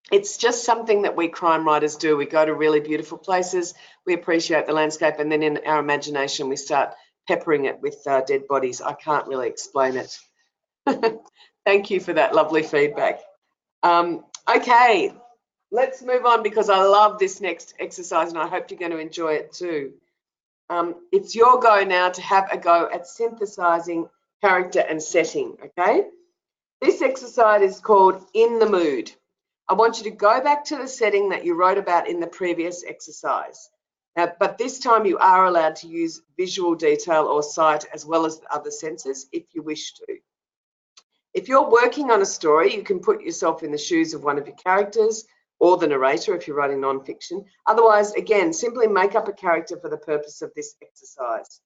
It's just something that we crime writers do. We go to really beautiful places, we appreciate the landscape, and then in our imagination we start peppering it with dead bodies. I can't really explain it. Thank you for that lovely feedback. Okay, let's move on because I love this next exercise and I hope you're going to enjoy it too. It's your go now to have a go at synthesizing character and setting, okay? This exercise is called In the Mood. I want you to go back to the setting that you wrote about in the previous exercise. But this time you are allowed to use visual detail or sight as well as the other senses if you wish to. If you're working on a story, you can put yourself in the shoes of one of your characters or the narrator if you're writing non-fiction. Otherwise, again, simply make up a character for the purpose of this exercise.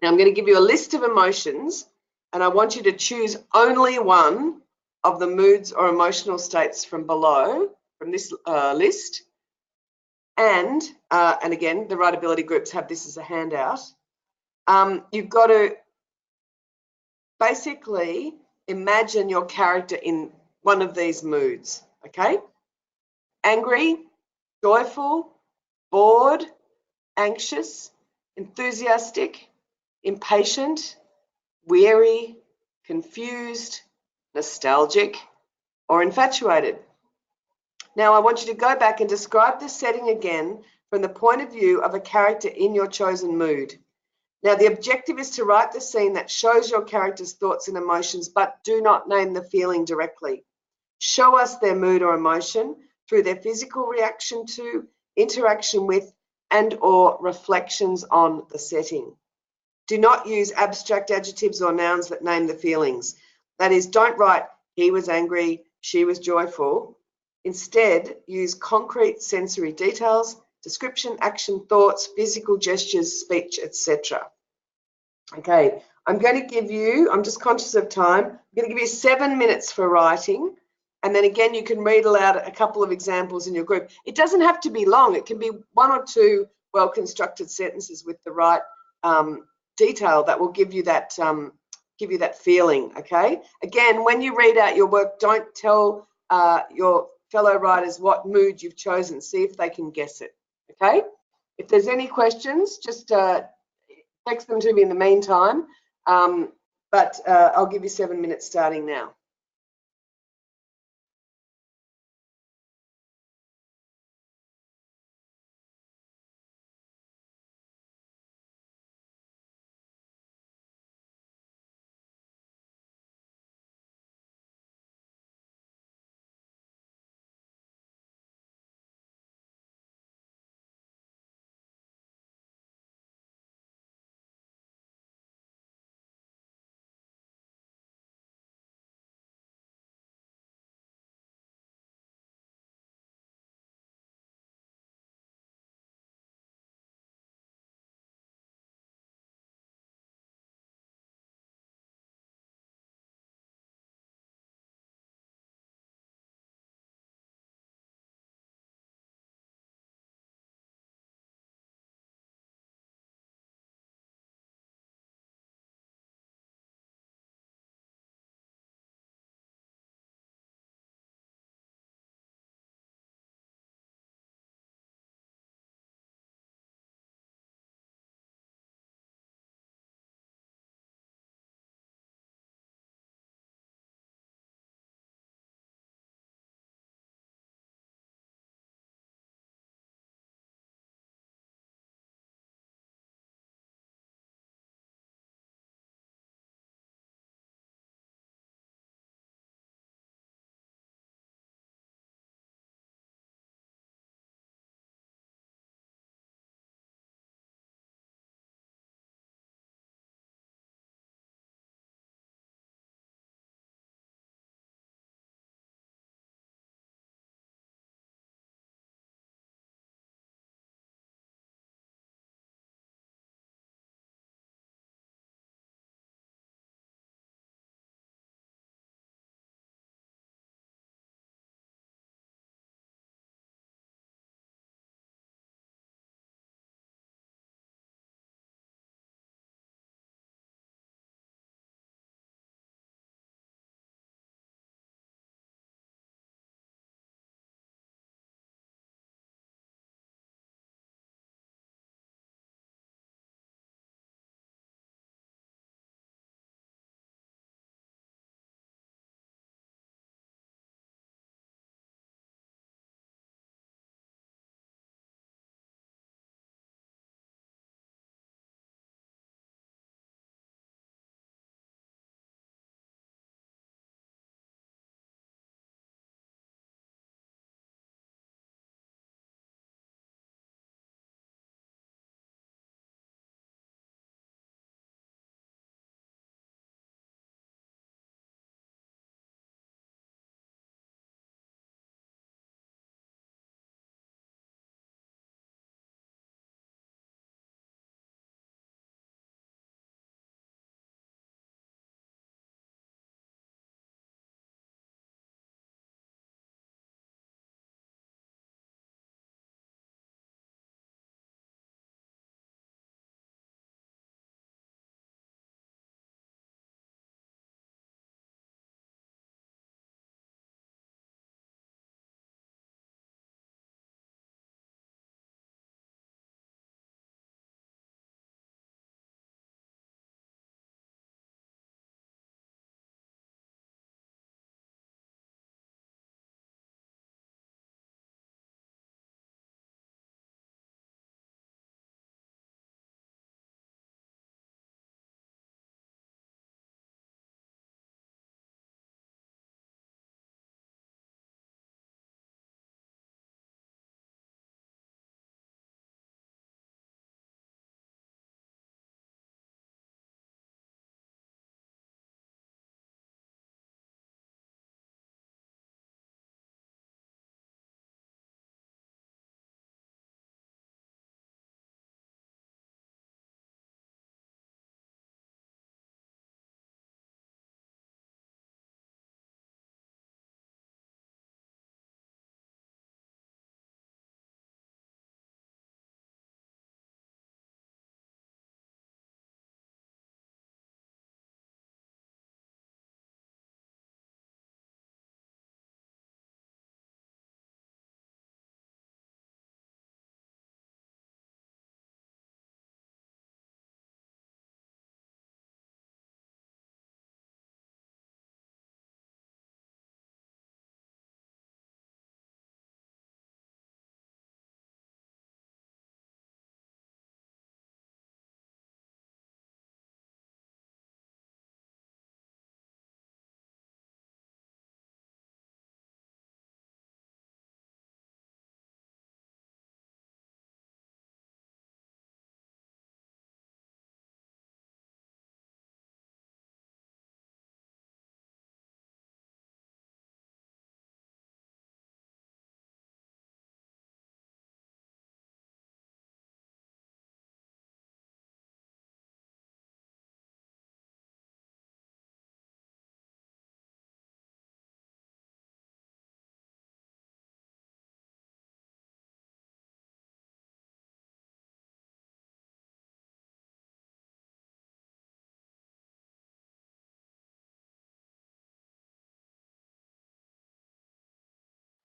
Now, I'm going to give you a list of emotions, and I want you to choose only one of the moods or emotional states from below, from this list. And again, the writability groups have this as a handout. You've got to basically imagine your character in one of these moods, okay? Angry, joyful, bored, anxious, enthusiastic, impatient, weary, confused, nostalgic, or infatuated. Now I want you to go back and describe the setting again from the point of view of a character in your chosen mood. Now, the objective is to write the scene that shows your character's thoughts and emotions, but do not name the feeling directly. Show us their mood or emotion through their physical reaction to, interaction with, and or reflections on the setting. Do not use abstract adjectives or nouns that name the feelings. That is, don't write, he was angry, she was joyful. Instead, use concrete sensory details, description, action, thoughts, physical gestures, speech, etc. Okay, I'm just conscious of time, I'm going to give you 7 minutes for writing, and then again you can read aloud a couple of examples in your group. It doesn't have to be long, it can be 1 or 2 well-constructed sentences with the right detail that will give you that feeling, okay? Again, when you read out your work, don't tell your fellow writers what mood you've chosen. See if they can guess it, okay? If there's any questions, just text them to me in the meantime, but I'll give you 7 minutes starting now.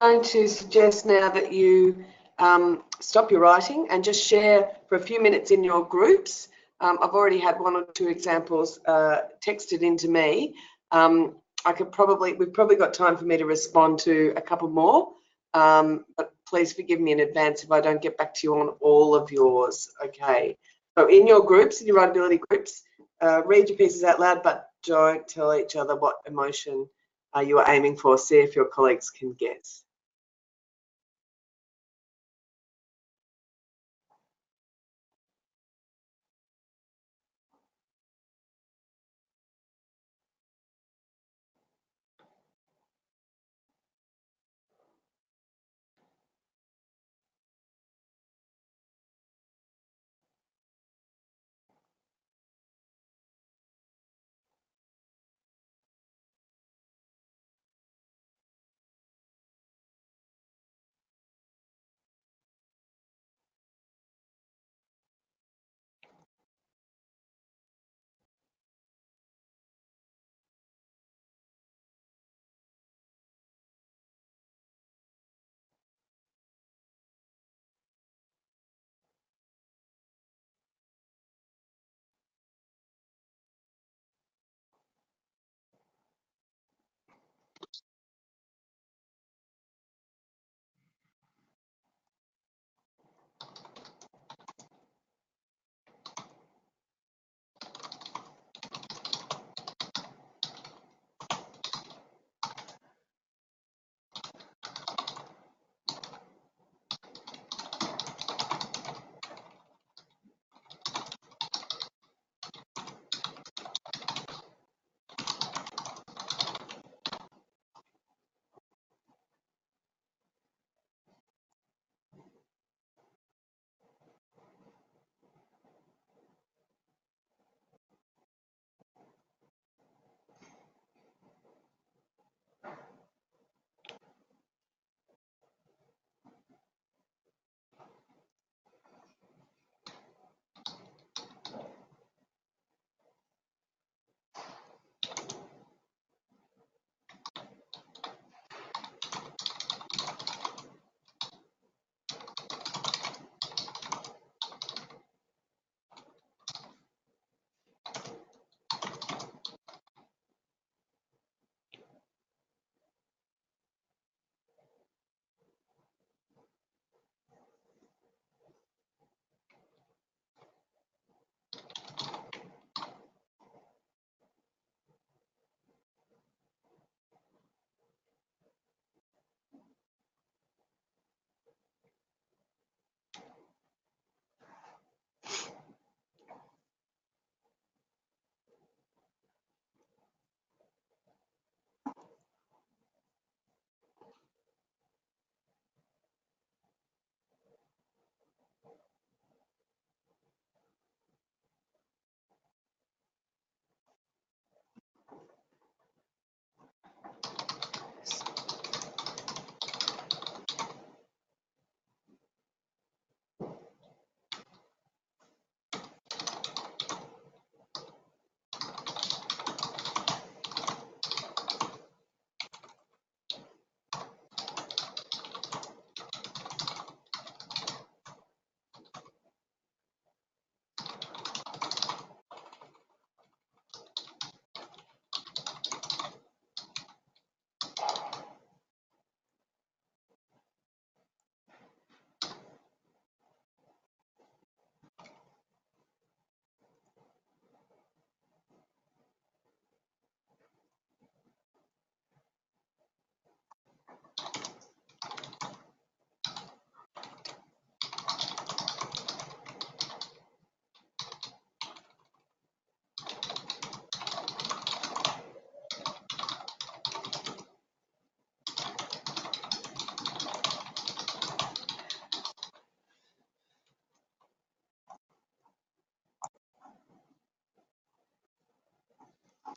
I'm going to suggest now that you stop your writing and just share for a few minutes in your groups. I've already had 1 or 2 examples texted into me. We've probably got time for me to respond to a couple more, but please forgive me in advance if I don't get back to you on all of yours. Okay. So in your groups, in your writability groups, read your pieces out loud, but don't tell each other what emotion you are aiming for. See if your colleagues can guess.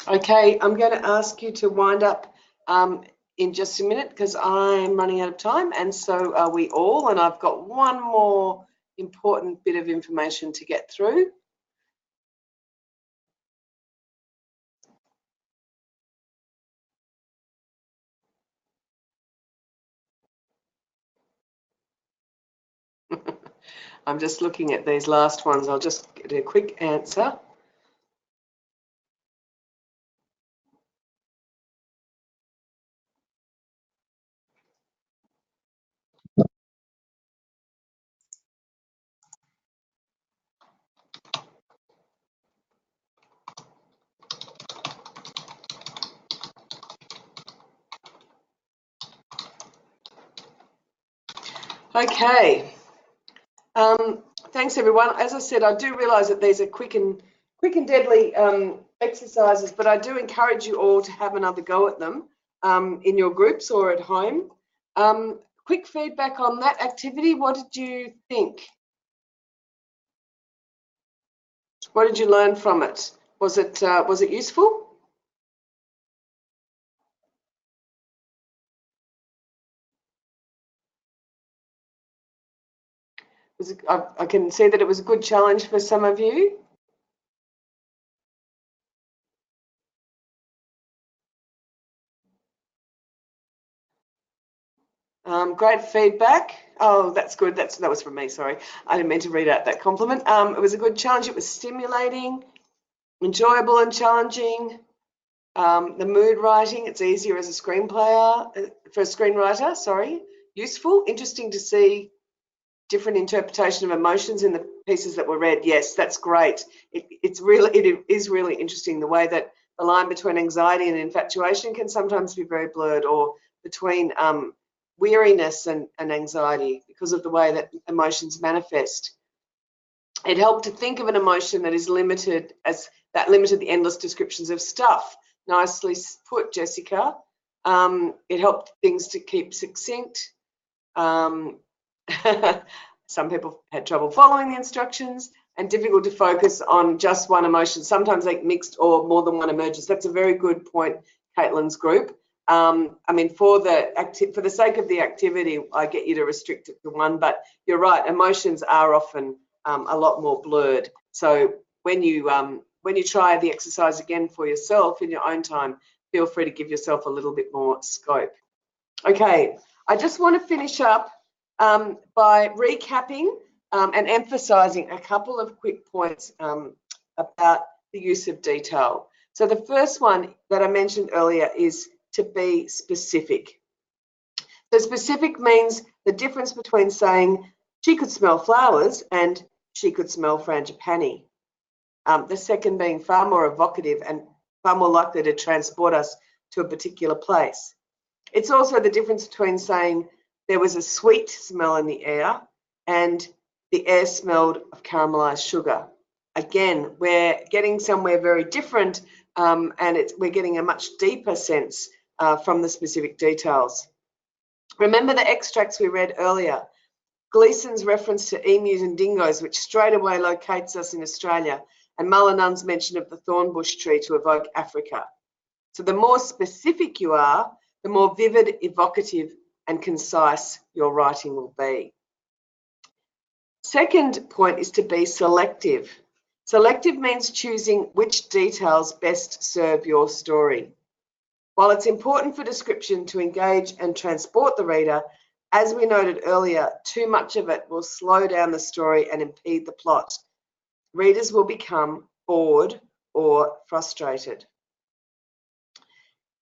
Okay, I'm going to ask you to wind up in just a minute because I'm running out of time, and so are we all, and I've got one more important bit of information to get through. I'm just looking at these last ones. I'll just get a quick answer. Okay. Thanks everyone. As I said, I do realise that these are quick and deadly exercises, but I do encourage you all to have another go at them in your groups or at home. Quick feedback on that activity. What did you think? What did you learn from it? Was it useful? I can see that it was a good challenge for some of you. Great feedback. Oh, that's good. That was from me. Sorry, I didn't mean to read out that compliment. It was a good challenge. It was stimulating, enjoyable, and challenging. The mood writing, it's easier as a screenwriter. Sorry, useful, interesting to see different interpretation of emotions in the pieces that were read. Yes, that's great. It is really interesting the way that the line between anxiety and infatuation can sometimes be very blurred, or between weariness and anxiety because of the way that emotions manifest. It helped to think of an emotion that is limited as that limited the endless descriptions of stuff. Nicely put, Jessica. It helped things to keep succinct. Some people had trouble following the instructions and difficult to focus on just one emotion. Sometimes like mixed or more than one emerges. That's a very good point, Caitlin's group. I mean, for the sake of the activity, I get you to restrict it to one, but you're right, emotions are often a lot more blurred. So when you try the exercise again for yourself in your own time, feel free to give yourself a little bit more scope. Okay, I just want to finish up by recapping and emphasising a couple of quick points about the use of detail. So the first one that I mentioned earlier is to be specific. So specific means the difference between saying she could smell flowers and she could smell frangipani. The second being far more evocative and far more likely to transport us to a particular place. It's also the difference between saying there was a sweet smell in the air and the air smelled of caramelized sugar. Again, we're getting somewhere very different and we're getting a much deeper sense from the specific details. Remember the extracts we read earlier, Gleason's reference to emus and dingoes, which straight away locates us in Australia, and Mullinan's mention of the thornbush tree to evoke Africa. So the more specific you are, the more vivid, evocative, and concise your writing will be. Second point is to be selective. Selective means choosing which details best serve your story. While it's important for description to engage and transport the reader, as we noted earlier, too much of it will slow down the story and impede the plot. Readers will become bored or frustrated.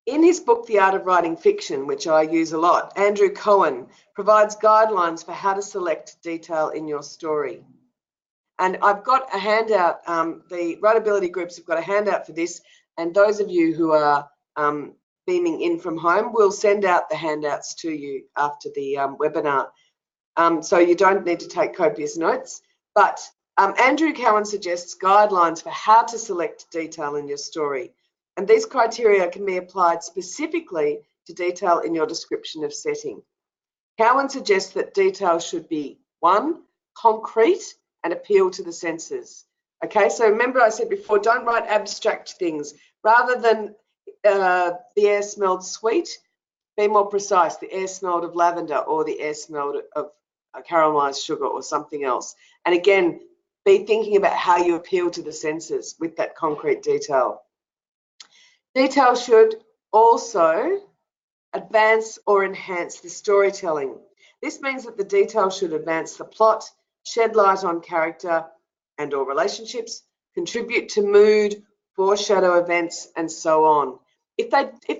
In his book, The Art of Writing Fiction, which I use a lot, Andrew Cohen provides guidelines for how to select detail in your story. And I've got a handout, the Writability groups have got a handout for this, and those of you who are beaming in from home, we'll send out the handouts to you after the webinar. So you don't need to take copious notes, but Andrew Cohen suggests guidelines for how to select detail in your story. And these criteria can be applied specifically to detail in your description of setting. Cowen suggests that detail should be 1, concrete and appeal to the senses. Okay, so remember I said before, don't write abstract things. Rather than the air smelled sweet, be more precise. The air smelled of lavender, or the air smelled of caramelized sugar, or something else. And again, be thinking about how you appeal to the senses with that concrete detail. Detail should also advance or enhance the storytelling. This means that the detail should advance the plot, shed light on character and or relationships, contribute to mood, foreshadow events, and so on. If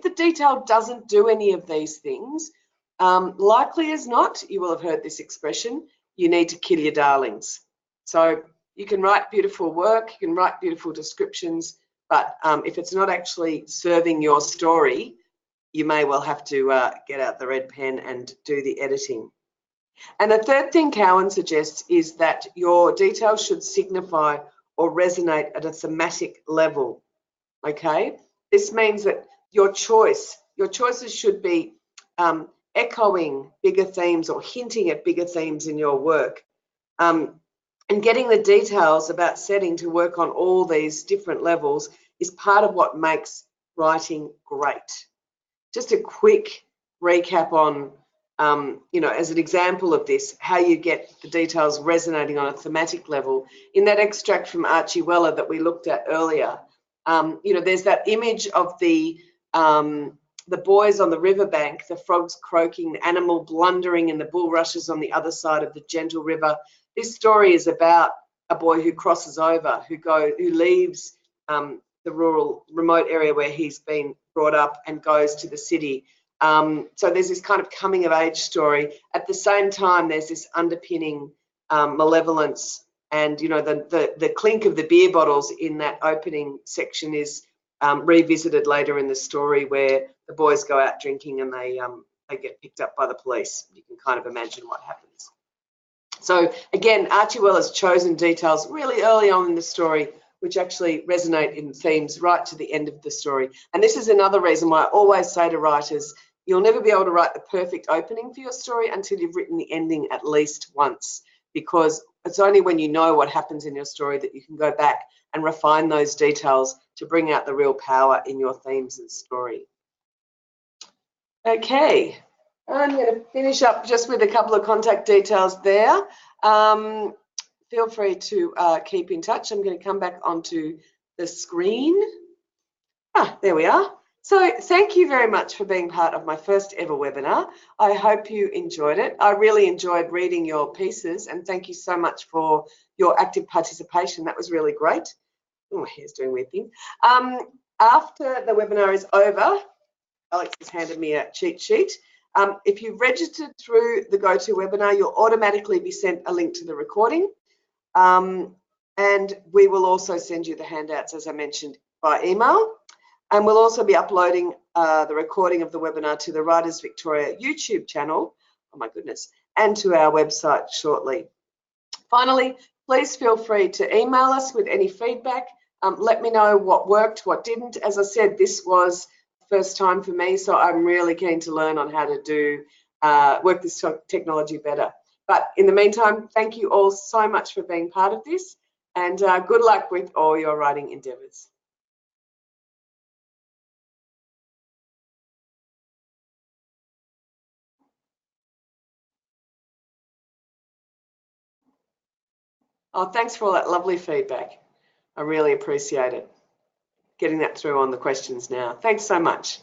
the detail doesn't do any of these things, likely as not, you will have heard this expression, you need to kill your darlings. So you can write beautiful work, you can write beautiful descriptions, but if it's not actually serving your story, you may well have to get out the red pen and do the editing. And the third thing Cowan suggests is that your details should signify or resonate at a thematic level, okay? This means that your choices should be echoing bigger themes or hinting at bigger themes in your work. And getting the details about setting to work on all these different levels is part of what makes writing great. Just a quick recap on, as an example of this, how you get the details resonating on a thematic level. In that extract from Archie Weller that we looked at earlier, there's that image of the boys on the riverbank, the frogs croaking, the animal blundering, and the bulrushes on the other side of the gentle river. This story is about a boy who crosses over, who leaves the remote area where he's been brought up and goes to the city. So there's this kind of coming of age story. At the same time, there's this underpinning malevolence, and the clink of the beer bottles in that opening section is revisited later in the story, where the boys go out drinking and they get picked up by the police. You can kind of imagine what happens. So again, Archie Weller's chosen details really early on in the story, which actually resonate in themes right to the end of the story. And this is another reason why I always say to writers, you'll never be able to write the perfect opening for your story until you've written the ending at least once, because it's only when you know what happens in your story that you can go back and refine those details to bring out the real power in your themes and story. Okay, I'm going to finish up just with a couple of contact details there. Feel free to keep in touch. I'm going to come back onto the screen. There we are. So thank you very much for being part of my first ever webinar. I hope you enjoyed it. I really enjoyed reading your pieces, and thank you so much for your active participation. That was really great. Oh, my hair's doing weird thing. After the webinar is over, Alex has handed me a cheat sheet. If you've registered through the GoToWebinar, you'll automatically be sent a link to the recording. And we will also send you the handouts, as I mentioned, by email. And we'll also be uploading the recording of the webinar to the Writers Victoria YouTube channel, oh my goodness, and to our website shortly. Finally, please feel free to email us with any feedback. Let me know what worked, what didn't. As I said, this was the first time for me, so I'm really keen to learn on how to do work this technology better. But in the meantime, thank you all so much for being part of this, and good luck with all your writing endeavours. Oh, thanks for all that lovely feedback. I really appreciate it. Getting that through on the questions now. Thanks so much.